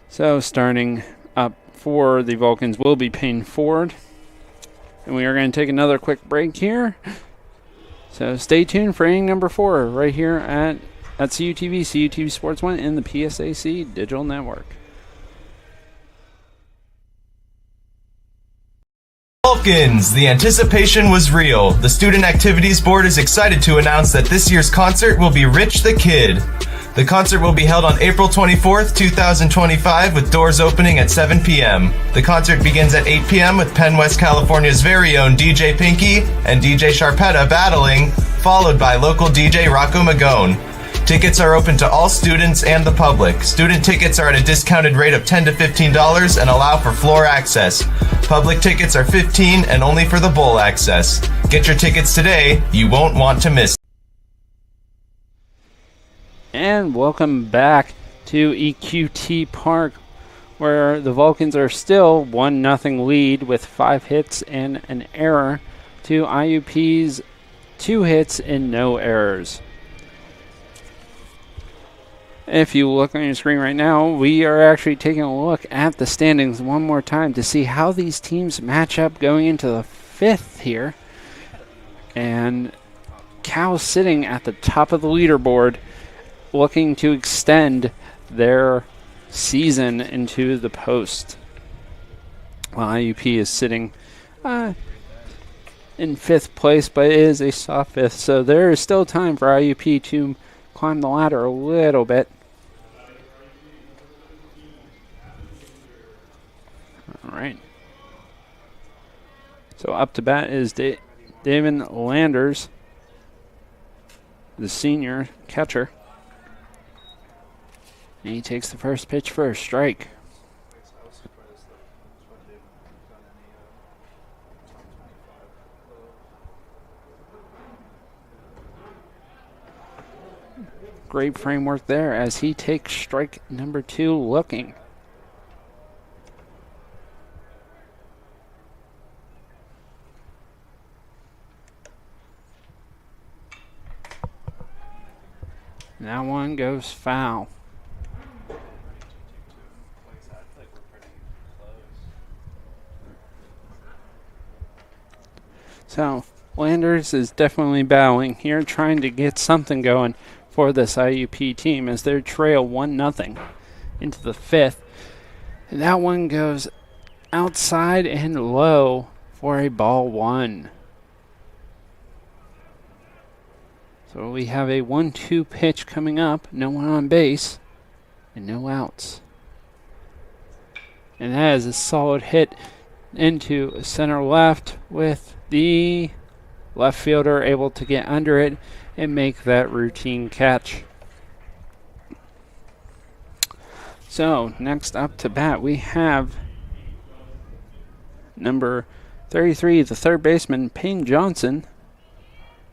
So starting up for the Vulcans will be Payne Ford. And we are going to take another quick break here. So stay tuned for inning number 4 right here at CUTV, CUTV Sports 1, and the PSAC Digital Network. Vulcans, the anticipation was real. The Student Activities Board is excited to announce that this year's concert will be Rich the Kid. The concert will be held on April 24th, 2025, with doors opening at 7 p.m. The concert begins at 8 p.m. with Penn West California's very own DJ Pinky and DJ Sharpetta battling, followed by local DJ Rocco Magone. Tickets are open to all students and the public. Student tickets are at a discounted rate of $10 to $15 and allow for floor access. Public tickets are $15 and only for the bowl access. Get your tickets today. You won't want to miss. And welcome back to EQT Park, where the Vulcans are still 1-0 lead with 5 hits and an error to IUP's 2 hits and no errors. If you look on your screen right now, we are actually taking a look at the standings one more time to see how these teams match up going into the 5th here. And Cal sitting at the top of the leaderboard, looking to extend their season into the post, while IUP is sitting in 5th place, but it is a soft 5th, so there is still time for IUP to climb the ladder a little bit. All right. So up to bat is David Landers, the senior catcher. And he takes the first pitch for a strike. Great framework there as he takes strike number 2 looking. That one goes foul. So Landers is definitely battling here, trying to get something going for this IUP team as they trail 1-0 into the 5th. And that one goes outside and low for a ball 1. So we have a 1-2 pitch coming up, no one on base, and no outs. And that is a solid hit into center left with the left fielder able to get under it and make that routine catch. So next up to bat we have number 33, the third baseman, Payne Johnson,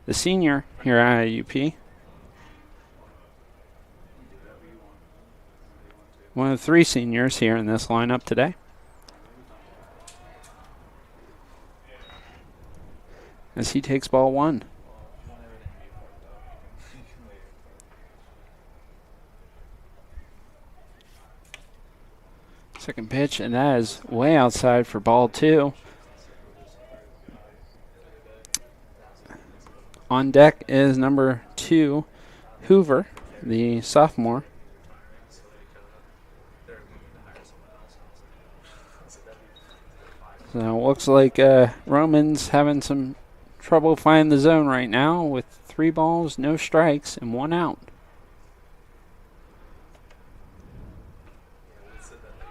the senior here at IUP. one of the 3 seniors here in this lineup today. As he takes ball 1. Second pitch, and that is way outside for ball 2. On deck is number 2, Hoover, the sophomore. So it looks like Roman's having some trouble finding the zone right now with 3 balls, no strikes, and 1 out.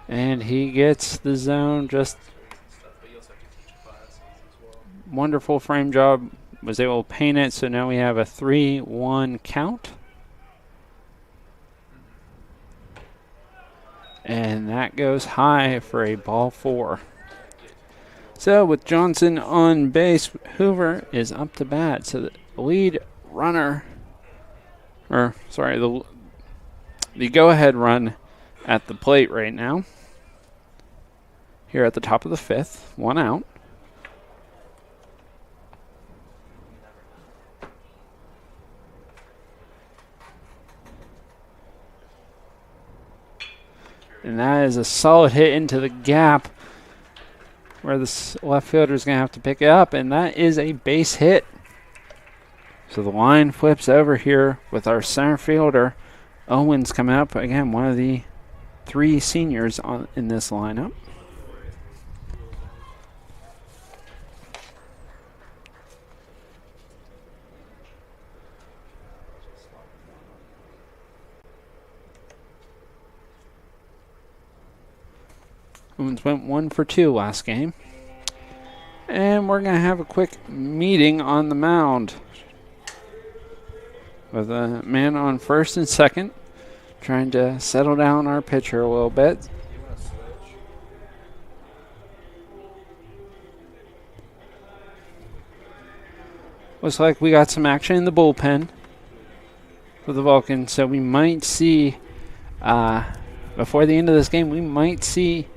And he gets the zone. Just wonderful frame job. Was able to paint it, so now we have a 3-1 count. And that goes high for a ball 4. So with Johnson on base, Hoover is up to bat. So the lead runner, the go-ahead run at the plate right now. Here at the top of the 5th, 1 out. And that is a solid hit into the gap where the left fielder is going to have to pick it up, and that is a base hit. So the line flips over here with our center fielder, Owens, coming up. Again, one of the 3 seniors in this lineup. Owens went 1 for 2 last game. And we're going to have a quick meeting on the mound with a man on first and second, trying to settle down our pitcher a little bit. Looks like we got some action in the bullpen for the Vulcan, so we might see, before the end of this game, we might see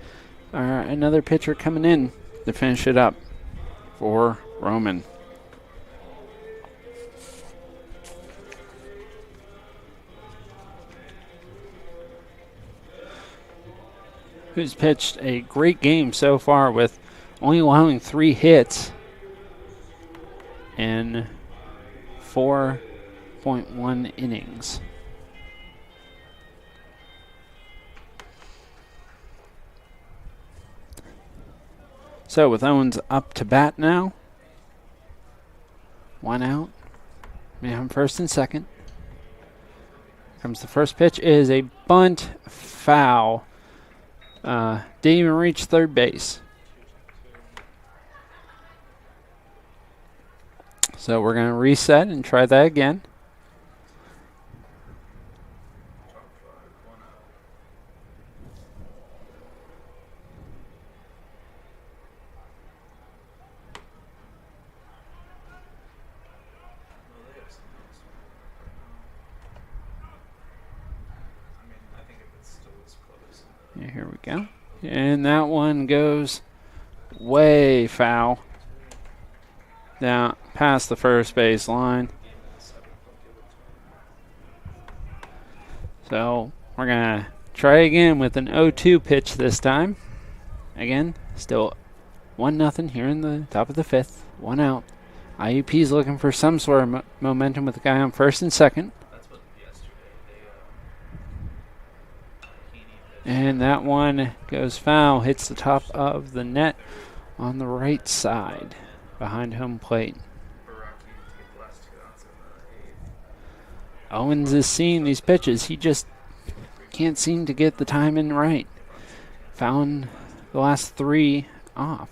another pitcher coming in to finish it up for Roman. Who's pitched a great game so far with only allowing 3 hits in 4.1 innings. So with Owens up to bat now, 1 out. We have him first and second. Comes the first pitch, is a bunt, foul. Didn't even reach third base. So we're going to reset and try that again. Yeah, here we go. And that one goes way foul. Down past the first base line. So we're going to try again with an 0-2 pitch this time. Again, still 1-0 here in the top of the 5th. 1 out. IUP's looking for some sort of momentum with the guy on first and second. And that one goes foul, hits the top of the net on the right side behind home plate. Owens is seeing these pitches. He just can't seem to get the timing right. Found the last 3 off.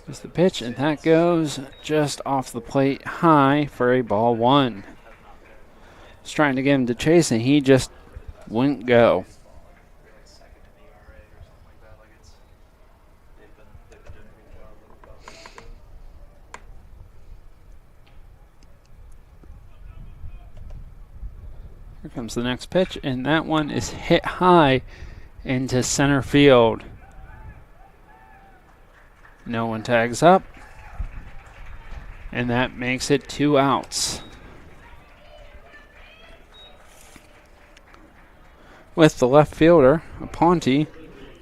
Is the pitch, and that goes just off the plate high for a ball 1. Just trying to get him to chase, and he just wouldn't go. Here comes the next pitch, and that one is hit high into center field. No one tags up, and that makes it 2 outs. With the left fielder, Aponte,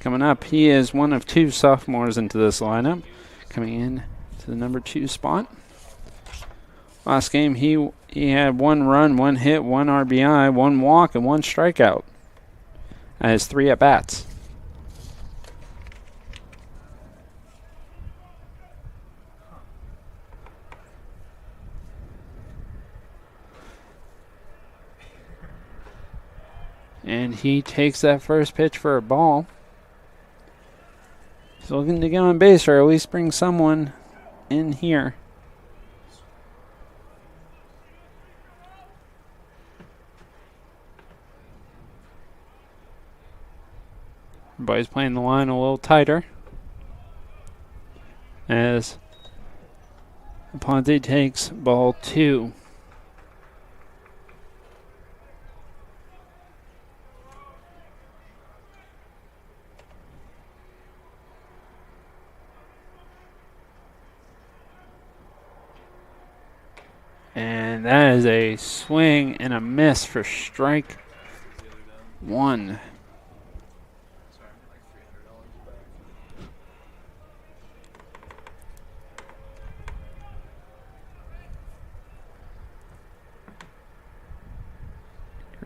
coming up. He is one of 2 sophomores into this lineup, coming in to the number 2 spot. Last game, he had 1 run, 1 hit, 1 RBI, 1 walk, and 1 strikeout at his 3 at-bats. And he takes that first pitch for a ball. He's looking to get on base or at least bring someone in here. Everybody's playing the line a little tighter as Aponte takes ball 2. And that is a swing and a miss for strike 1. Here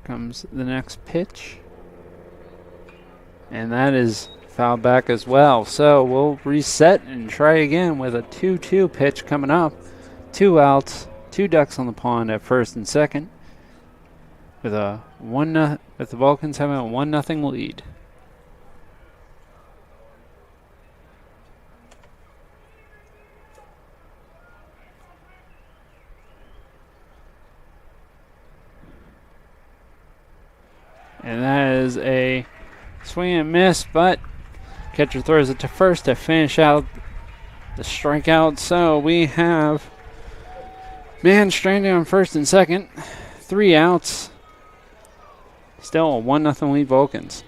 comes the next pitch. And that is fouled back as well. So we'll reset and try again with a 2-2 pitch coming up. 2 outs. 2 ducks on the pond at first and second, with the Vulcans having a 1-0 lead. And that is a swing and miss, but catcher throws it to first to finish out the strikeout. So we have man stranded on first and second. 3 outs. Still a 1-0 lead Vulcans.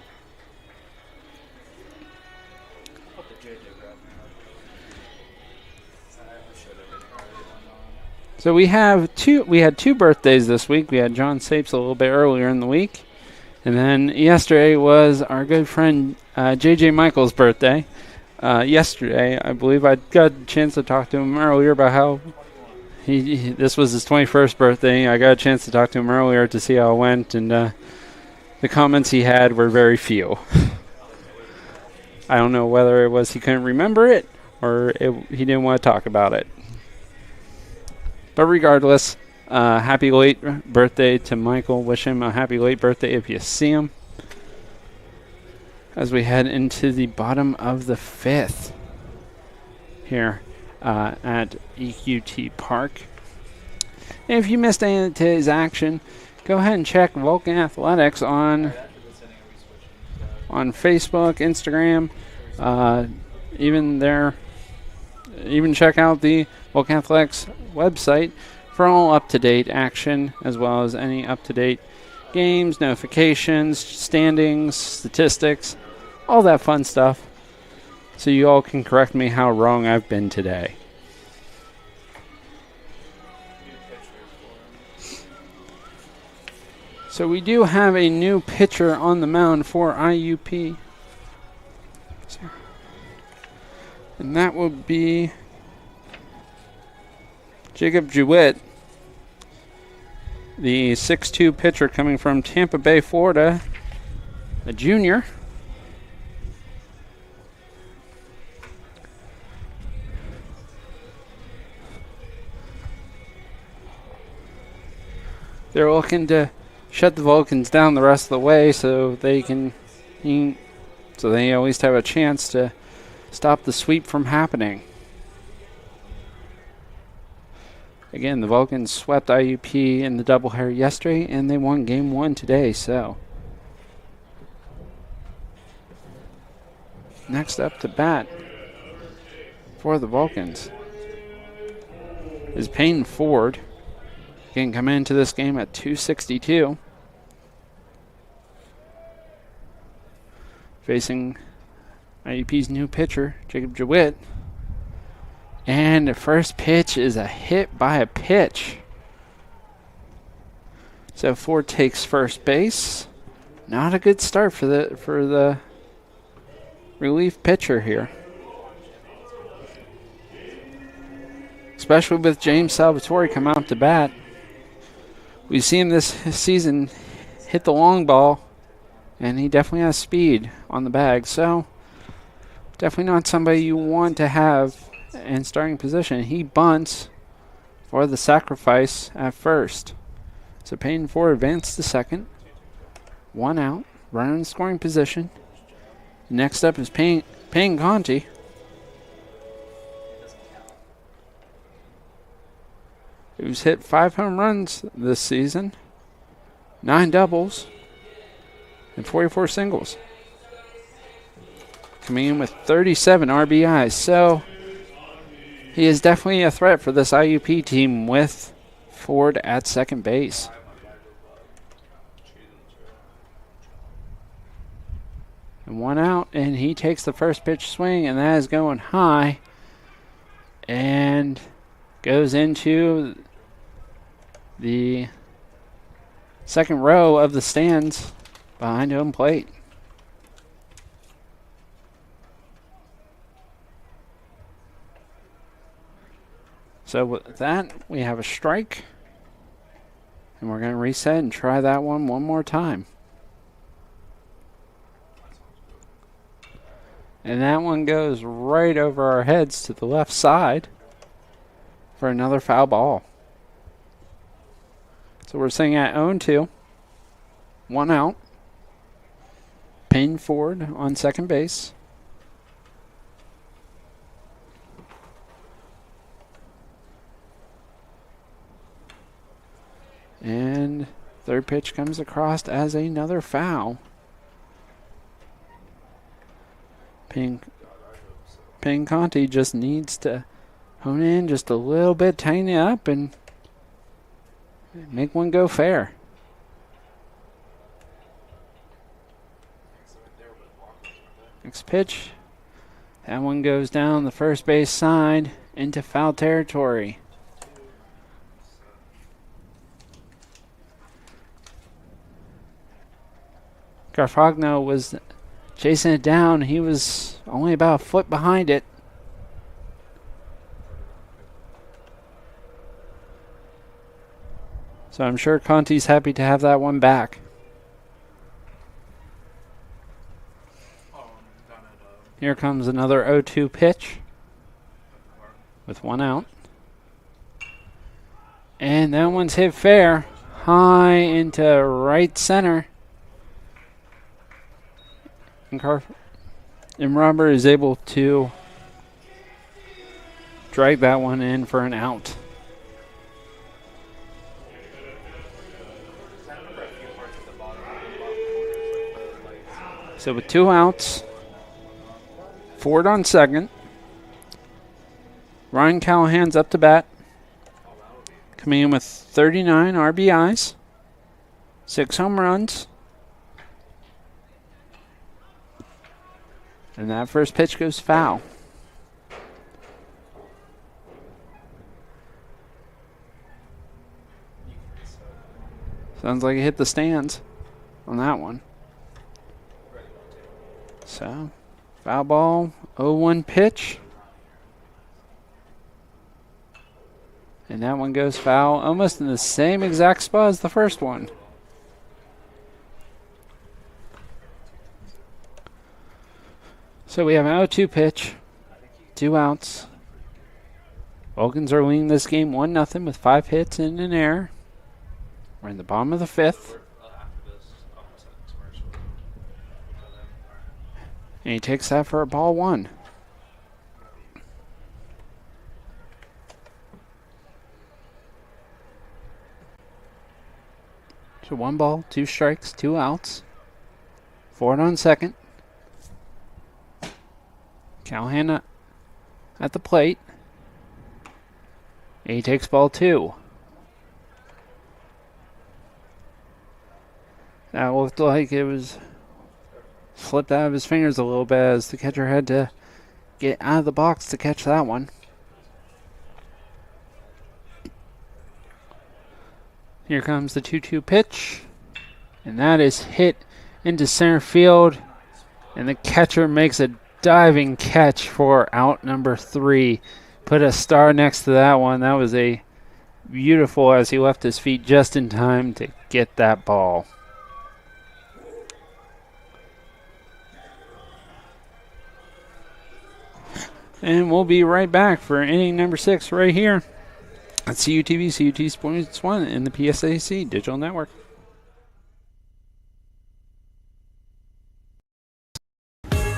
So we had 2 birthdays this week. We had John Sapes a little bit earlier in the week. And then yesterday was our good friend J.J. Michael's birthday. Yesterday, I believe I got a chance to talk to him earlier about how this was his 21st birthday. I got a chance to talk to him earlier to see how it went, and the comments he had were very few. I don't know whether it was he couldn't remember it or he didn't want to talk about it. But regardless, happy late birthday to Michael. Wish him a happy late birthday if you see him. As we head into the bottom of the 5th here at EQT Park. And if you missed any of today's action, go ahead and check Vulcan Athletics on Facebook, Instagram, even check out the Vulcan Athletics website for all up-to-date action, as well as any up-to-date games, notifications, standings, statistics, all that fun stuff. So you all can correct me how wrong I've been today. So we do have a new pitcher on the mound for IUP. And that will be Jacob Jewett, the 6'2 pitcher coming from Tampa Bay, Florida, a junior. They're looking to shut the Vulcans down the rest of the way so they can, so they at least have a chance to stop the sweep from happening. Again, the Vulcans swept IUP in the doubleheader yesterday, and they won Game 1 today. So next up to bat for the Vulcans is Payne Ford. Again, coming into this game at 262. facing IUP's new pitcher, Jacob Jewett. And the first pitch is a hit by a pitch. So Ford takes first base. Not a good start for the relief pitcher here. Especially with James Salvatore come out to bat. We've seen him this season hit the long ball, and he definitely has speed on the bag. So definitely not somebody you want to have in starting position. He bunts for the sacrifice at first. So Payne Ford advanced to second. 1 out. Runner in scoring position. Next up is Payne Conti. Who's hit 5 home runs this season, 9 doubles, and 44 singles. Coming in with 37 RBIs. So he is definitely a threat for this IUP team with Ford at second base. And 1 out, and he takes the first pitch swing, and that is going high. And goes into the second row of the stands behind home plate. So with that, we have a strike. And we're going to reset and try that one more time. And that one goes right over our heads to the left side for another foul ball. So we're sitting at 0-2. 1 out. Payne Ford on second base. And third pitch comes across as another foul. Payne Conti just needs to hone in just a little bit, tighten it up, and make one go fair. Next pitch. That one goes down the first base side into foul territory. Garfagno was chasing it down. He was only about a foot behind it. So I'm sure Conti's happy to have that one back. Here comes another 0-2 pitch with 1 out. And that one's hit fair, high into right center. And Robert is able to drag that one in for an out. So with 2 outs, Ford on second. Ryan Callahan's up to bat. Coming in with 39 RBIs, 6 home runs. And that first pitch goes foul. Sounds like it hit the stands on that one. So, foul ball, 0-1 pitch. And that one goes foul almost in the same exact spot as the first one. So we have an 0-2 pitch, 2 outs. Vulcans are leading this game 1-0 with 5 hits and an error. We're in the bottom of the 5th. And he takes that for a ball 1. So 1 ball, 2 strikes, 2 outs. Ford on second. Callahan at the plate. And he takes ball 2. That looked like it was flipped out of his fingers a little bit as the catcher had to get out of the box to catch that one. Here comes the 2-2 pitch, and that is hit into center field, and the catcher makes a diving catch for out number 3. Put a star next to that one. That was a beautiful as he left his feet just in time to get that ball. And we'll be right back for inning number 6 right here at CUTV, CUT Sports 1 in the PSAC Digital Network.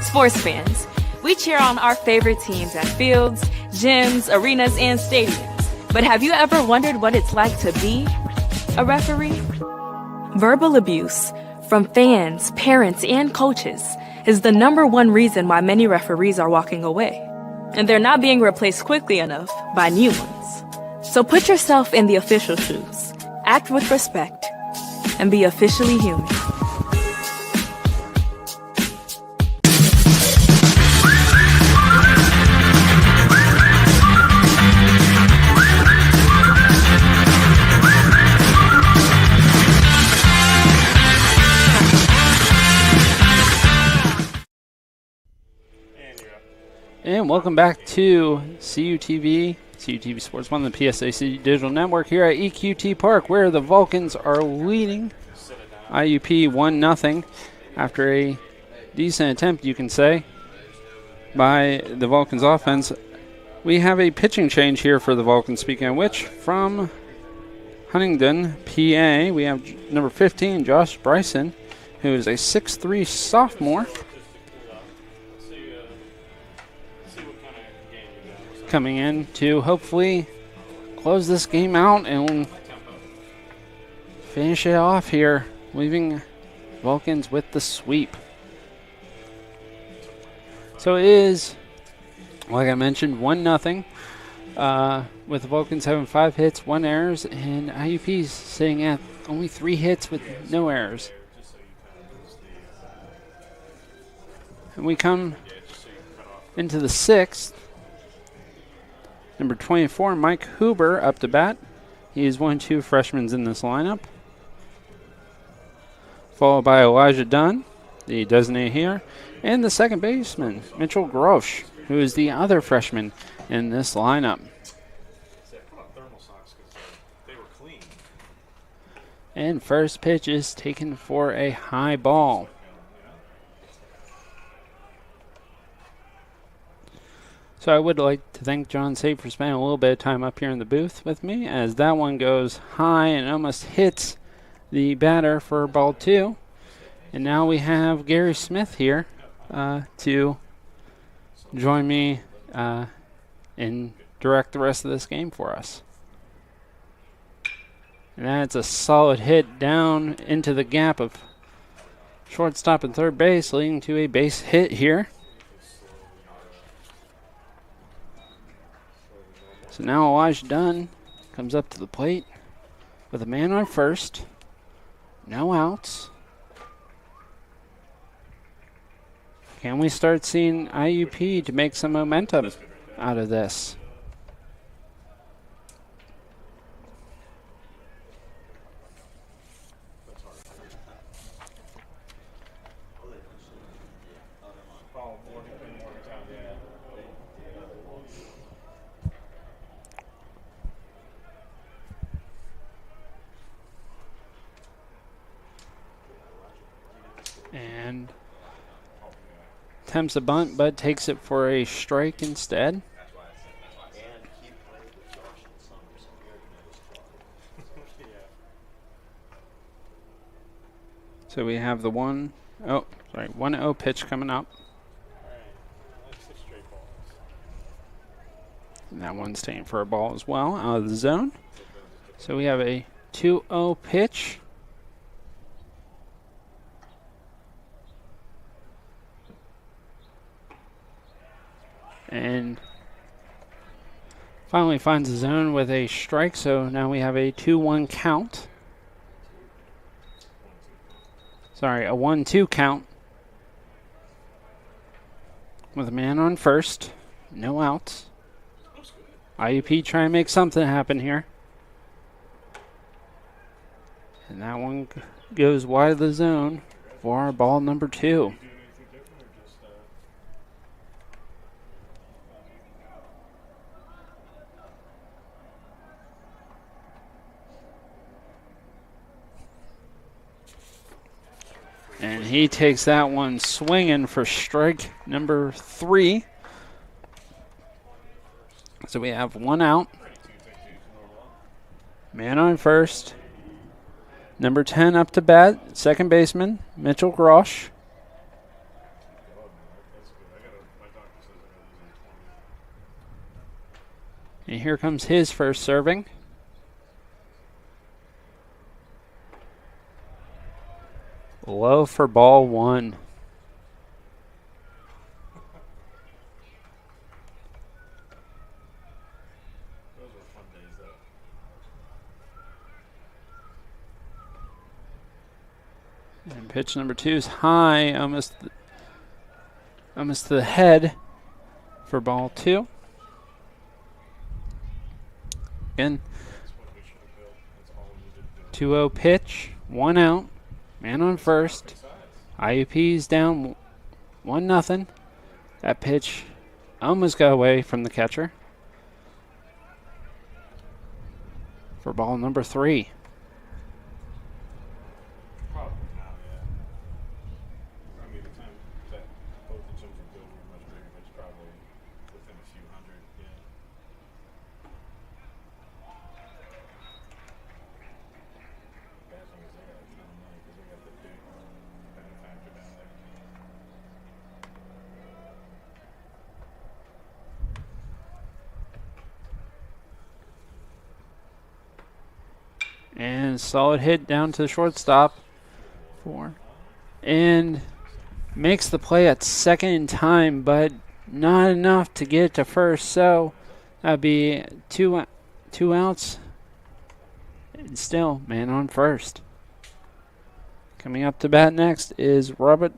Sports fans, we cheer on our favorite teams at fields, gyms, arenas, and stadiums. But have you ever wondered what it's like to be a referee? Verbal abuse from fans, parents, and coaches is the #1 reason why many referees are walking away. And they're not being replaced quickly enough by new ones. So put yourself in the official shoes, act with respect, and be officially human. And welcome back to CUTV, CUTV Sports 1, the PSAC Digital Network here at EQT Park, where the Vulcans are leading IUP 1-0 after a decent attempt, you can say, by the Vulcans offense. We have a pitching change here for the Vulcans, speaking of which, from Huntingdon, PA, we have number 15, Josh Bryson, who is a 6'3" sophomore, coming in to hopefully close this game out and finish it off here, leaving Vulcans with the sweep. So it is, like I mentioned, 1-0, with the Vulcans having 5 hits, 1 errors, and IUP's sitting at only 3 hits with no errors. And we come into the 6th. Number 24, Mike Huber, up to bat. He is 1-2 freshmen in this lineup. Followed by Elijah Dunn, the designated here. And the second baseman, Mitchell Grosh, who is the other freshman in this lineup. And first pitch is taken for a high ball. So I would like to thank John Sape for spending a little bit of time up here in the booth with me, as that one goes high and almost hits the batter for ball 2. And now we have Gary Smith here to join me and direct the rest of this game for us. And that's a solid hit down into the gap of shortstop and third base, leading to a base hit here. So now Elijah Dunn comes up to the plate with a man on first. No outs. Can we start seeing IUP to make some momentum out of this? And attempts a bunt, but takes it for a strike instead. So we have the 1-0 pitch coming up. And that one's taken for a ball as well, out of the zone. So we have a 2-0 pitch. And finally finds the zone with a strike, so now we have a 2-1 count. Sorry, a 1-2 count. with a man on first. No outs. IUP trying to make something happen here. And that one goes wide of the zone for ball number 2. And he takes that one swinging for strike number 3. So we have 1 out. Man on first. Number 10 up to bat, second baseman, Mitchell Grosh. And here comes his first serving. Low for ball 1. And pitch number 2 is high, almost to the head for ball 2. Again, 2-0 pitch, 1 out, man on first. IUP's down 1-0. That pitch almost got away from the catcher for ball number 3. And solid hit down to the shortstop. 4. And makes the play at second in time, but not enough to get to first. So that'd be two outs. And still, man on first. Coming up to bat next is Robert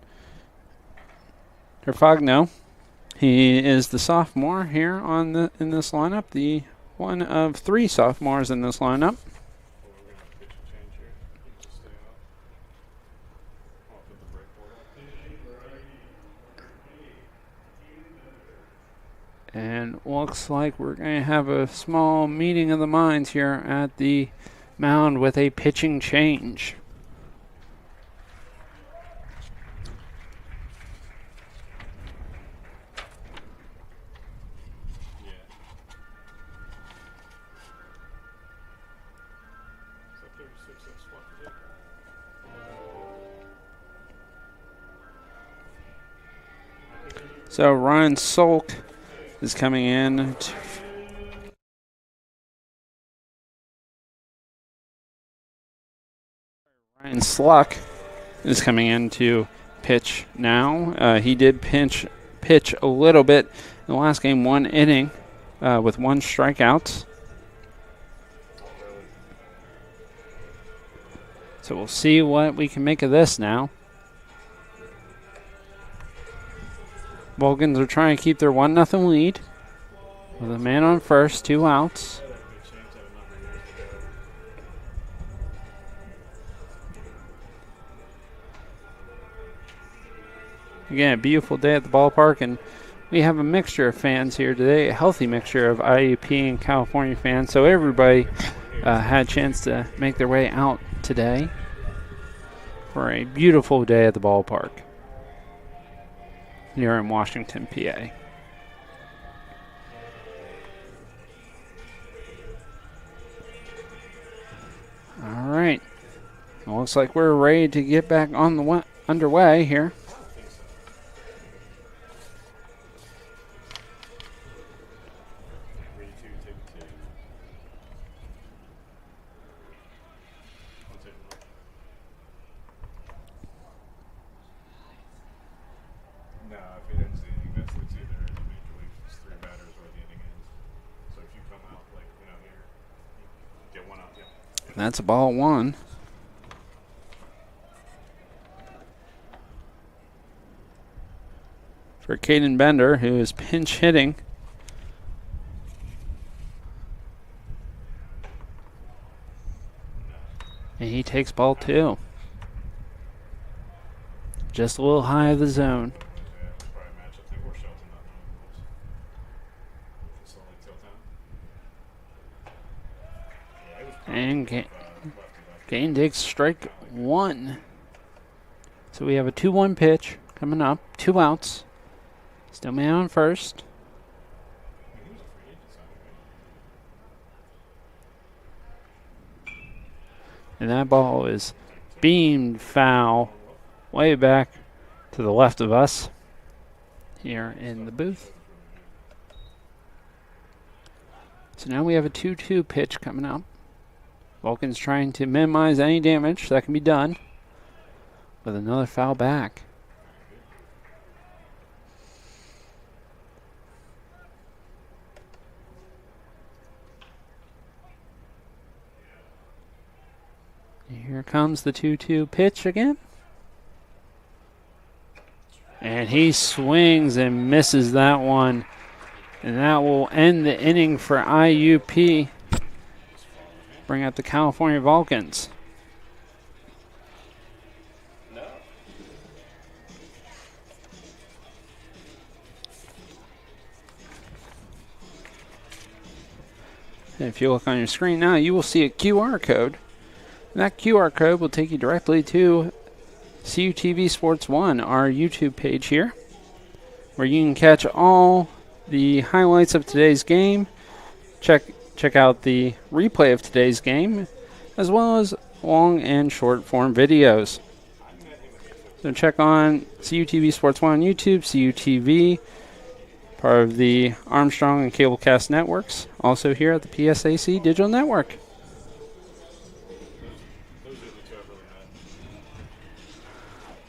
Terfagno. He is the sophomore here in this lineup, the one of 3 sophomores in this lineup. And looks like we're going to have a small meeting of the minds here at the mound with a pitching change. So Ryan Solk is coming in. Ryan Sluck is coming in to pitch now. He did pitch a little bit in the last game, 1 inning with 1 strikeout. So we'll see what we can make of this now. Vulcans are trying to keep their 1-0 lead with a man on first, 2 outs. Again, a beautiful day at the ballpark, and we have a mixture of fans here today, a healthy mixture of IUP and California fans, so everybody had a chance to make their way out today for a beautiful day at the ballpark here in Washington, PA. All right. It looks like we're ready to get back on the underway here. That's a ball 1. for Caden Bender, who is pinch hitting. And he takes ball 2. Just a little high of the zone. And Gain takes strike 1. So we have a 2-1 pitch coming up. 2 outs. Still man on first. And that ball is beamed foul way back to the left of us here in the booth. So now we have a 2-2 pitch coming up. Vulcan's trying to minimize any damage that can be done with another foul back. Here comes the 2-2 pitch again. And he swings and misses that one. And that will end the inning for IUP. Bring out the California Vulcans. And if you look on your screen now, you will see a QR code. And that QR code will take you directly to CUTV Sports 1, our YouTube page here, where you can catch all the highlights of today's game, check out the replay of today's game, as well as long and short form videos. So check on CUTV Sports 1 on YouTube, CUTV, part of the Armstrong and Cablecast networks, also here at the PSAC Digital Network.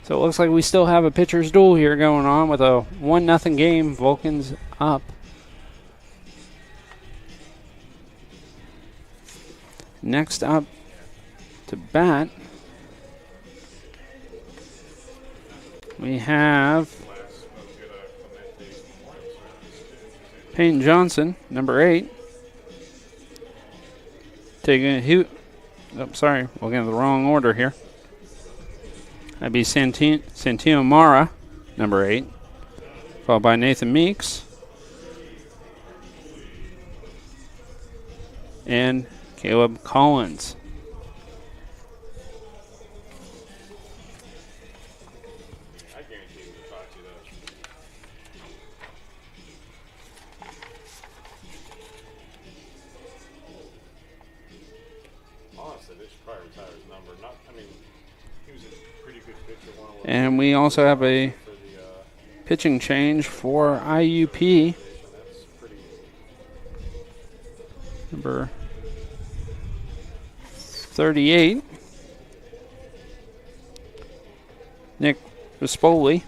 So it looks like we still have a pitcher's duel here going on with a 1-0 game. Vulcans up. Next up to bat, we have Peyton Johnson, number 8. Taking a hoot. Oh, sorry, looking at the wrong order here. That'd be Santino Mara, number 8, followed by Nathan Meeks and Caleb Collins. Honestly, they should probably retire his number. He was a pretty good pitcher. And we also have a pitching change for IUP. Number 38, Nick Rispoli.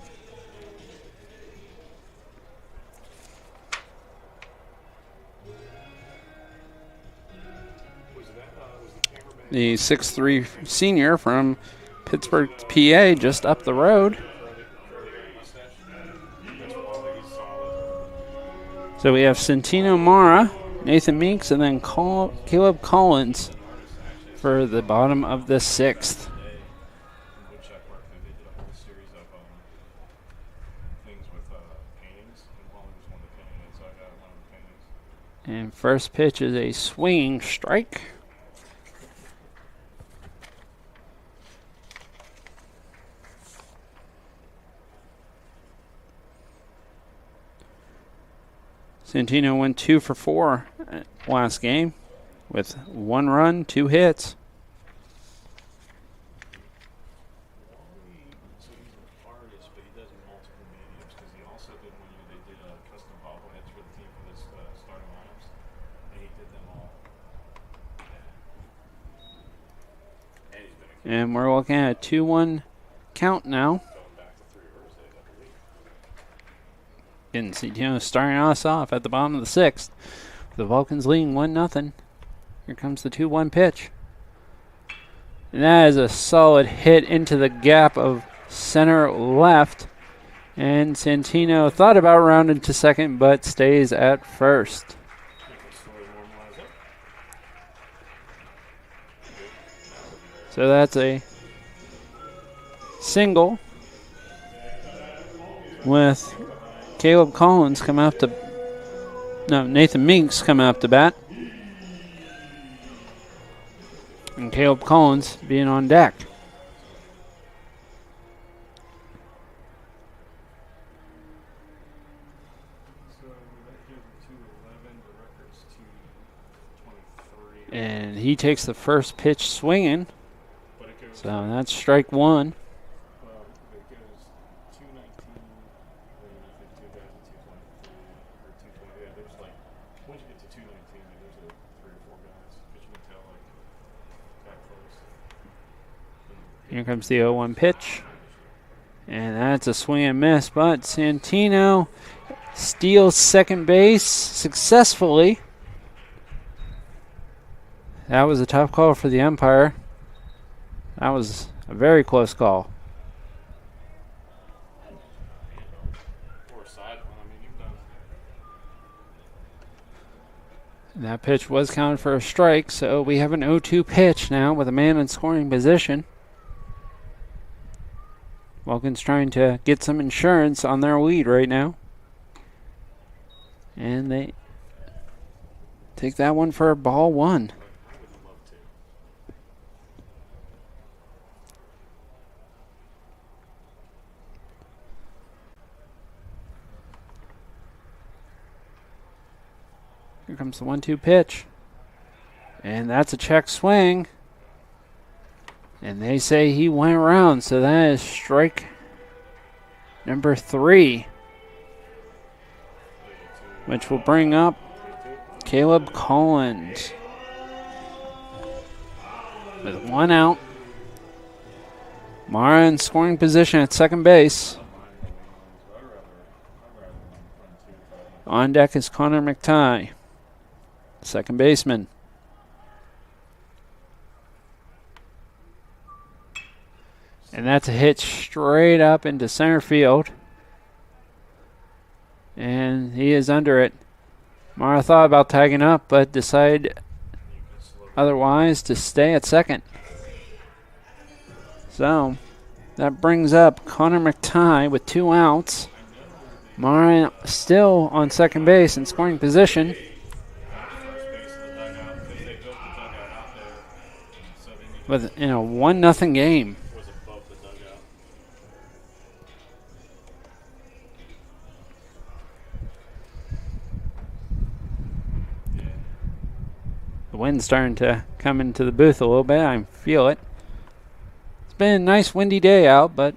The 6'3" senior from Pittsburgh, PA, just up the road. So we have Santino Mara, Nathan Meeks, and then Caleb Collins for the bottom of the 6th. And first pitch is a swinging strike. Santino went 2 for 4 last game with 1 run, 2 hits. And we're looking at a 2-1 count now. And Santino starting us off at the bottom of the 6th. The Vulcans leading 1-0. Here comes the 2-1 pitch. And that is a solid hit into the gap of center left. And Santino thought about rounding to second, but stays at first. So that's a single with Caleb Collins coming up to, no, Nathan Meeks coming up to bat. And Caleb Collins being on deck. And he takes the first pitch swinging. So that's strike one. Here comes the 0-1 pitch. And that's a swing and miss, but Santino steals second base successfully. That was a tough call for the umpire. That was a very close call. And that pitch was counted for a strike, so we have an 0-2 pitch now with a man in scoring position. Vulcan's trying to get some insurance on their lead right now. And they take that one for ball one. Here comes the 1-2 pitch. And that's a check swing. And they say he went around, so that is strike number 3. Which will bring up Caleb Collins. With 1 out. Mara in scoring position at second base. On deck is Connor McTighe, second baseman. And that's a hit straight up into center field. And he is under it. Mara thought about tagging up, but decided otherwise to stay at second. So that brings up Connor McTighe with 2 outs. Mara still on second base in scoring position. In a 1-0 game. The wind's starting to come into the booth a little bit. I feel it. It's been a nice windy day out, but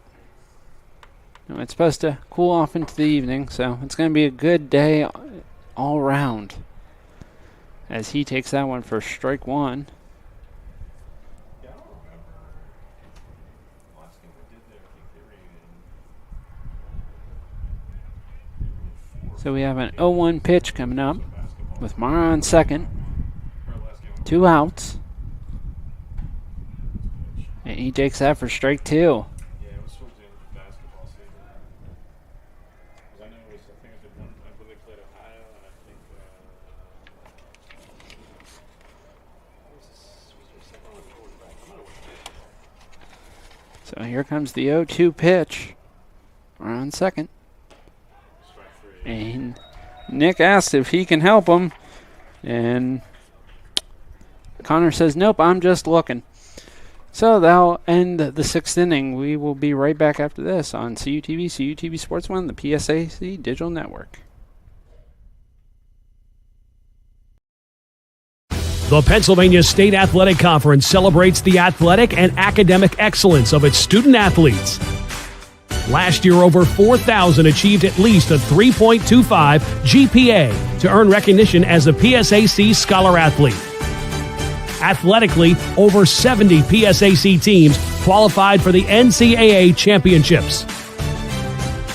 it's supposed to cool off into the evening, so it's going to be a good day all around. As he takes that one for strike one. So we have an 0-1 pitch coming up with Mara on second. 2 outs. And he takes that for strike 2. So here comes the 0-2 pitch. We're on second. And Nick asked if he can help him. And Connor says, nope, I'm just looking. So that'll end the 6th inning. We will be right back after this on CUTV, CUTV Sports 1, the PSAC Digital Network. The Pennsylvania State Athletic Conference celebrates the athletic and academic excellence of its student athletes. Last year, over 4,000 achieved at least a 3.25 GPA to earn recognition as a PSAC Scholar Athlete. Athletically, over 70 PSAC teams qualified for the NCAA championships.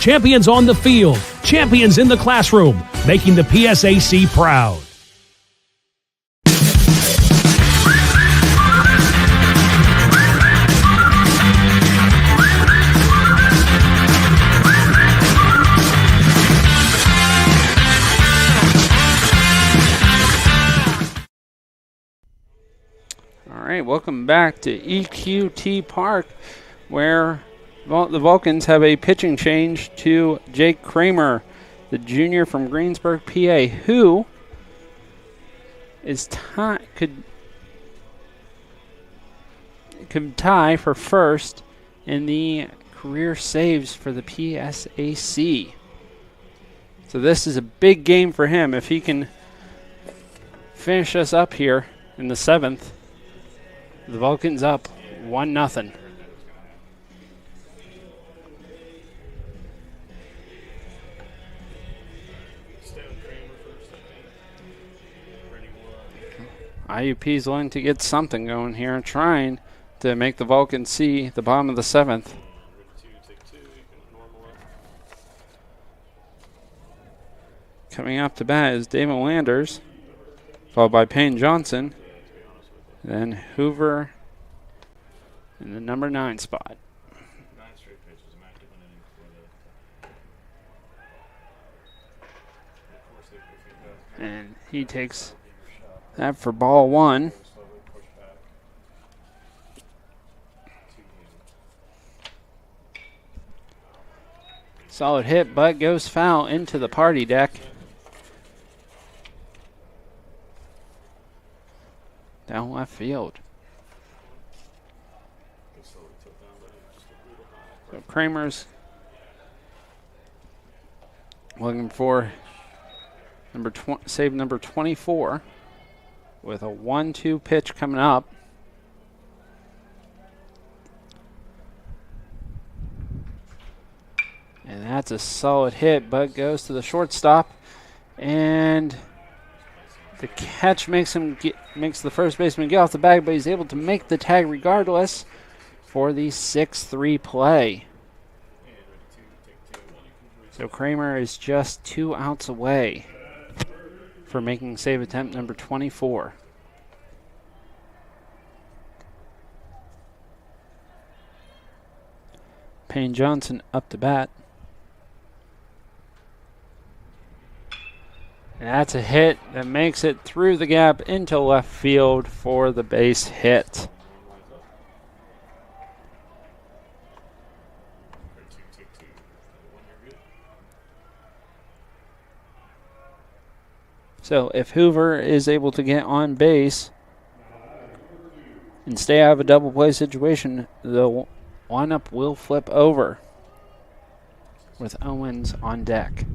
Champions on the field, champions in the classroom, making the PSAC proud. right, welcome back to EQT Park, where the Vulcans have a pitching change to Jake Kramer, the junior from Greensburg, PA, who is could tie for first in the career saves for the PSAC. So this is a big game for him. If he can finish us up here in the 7th, the Vulcans up 1-0. IUP's looking to get something going here, trying to make the Vulcans see the bottom of the 7th. Coming up to bat is David Landers, followed by Payne Johnson, then Hoover in the number 9 spot. And he takes that for ball 1. Solid hit, but goes foul into the party deck. Down left field. So Kramer's looking for save number 24 with a 1-2 pitch coming up. And that's a solid hit, but goes to the shortstop, and the catch makes the first baseman get off the bag, but he's able to make the tag regardless for the 6-3 play. So Kramer is just 2 outs away for making save attempt number 24. Payne Johnson up to bat. And that's a hit that makes it through the gap into left field for the base hit. So if Hoover is able to get on base and stay out of a double play situation, the lineup will flip over with Owens on deck.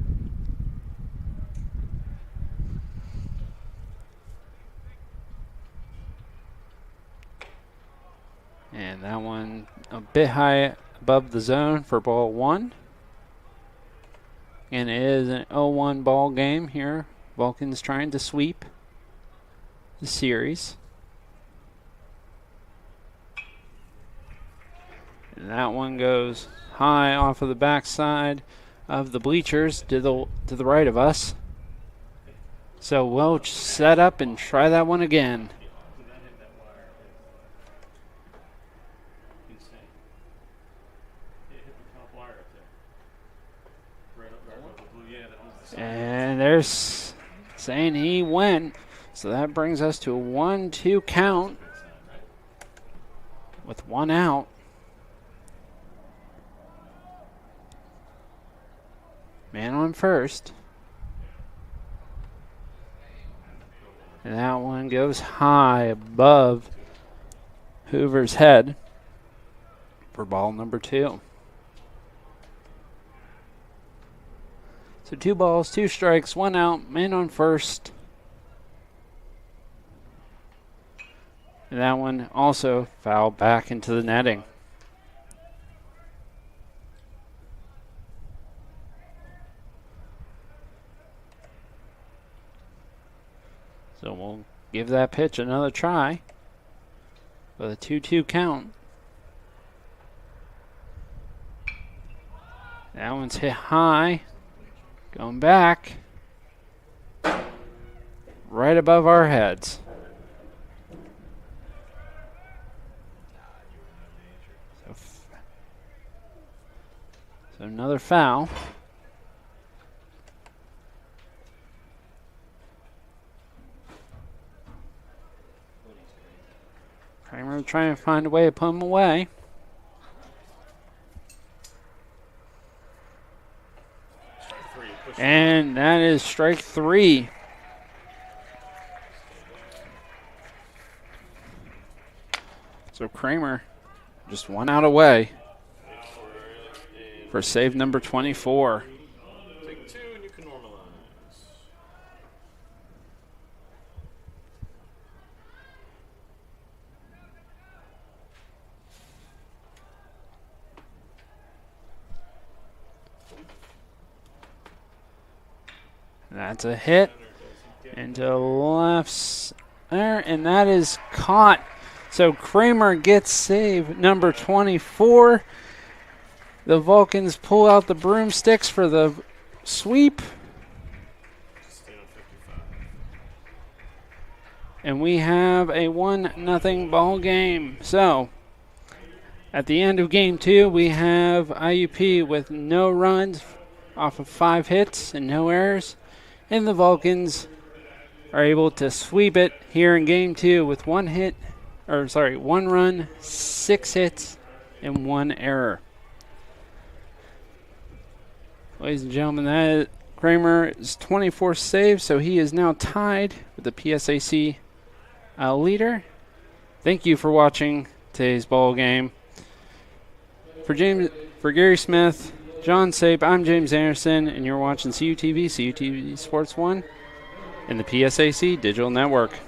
And that one a bit high above the zone for ball 1. And it is an 0-1 ball game here. Vulcan's trying to sweep the series. And that one goes high off of the backside of the bleachers to the right of us. So we'll set up and try that one again. And there's saying he went. So that brings us to a 1-2 count with 1 out. Man on first. And that one goes high above Hoover's head for ball number 2. So 2 balls, 2 strikes, 1 out, man on first. And that one also fouled back into the netting. So we'll give that pitch another try with a 2-2 count. That one's hit high. Going back, right above our heads. So another foul. We're trying to find a way to put him away. And that is strike 3. So Kramer just 1 out away for save number 24. Take 2 and you can normalize. That's a hit into left there, and that is caught. So Kramer gets save number 24. The Vulcans pull out the broomsticks for the sweep. And we have a 1-0 ball game. So at the end of game 2, we have IUP with no runs off of 5 hits and no errors. And the Vulcans are able to sweep it here in game 2 with 1 run, 6 hits, and 1 error. Ladies and gentlemen, that Kramer is 24 saves, so he is now tied with the PSAC leader. Thank you for watching today's ball game. For Gary Smith, John Sape, I'm James Anderson, and you're watching CUTV Sports 1 and the PSAC Digital Network.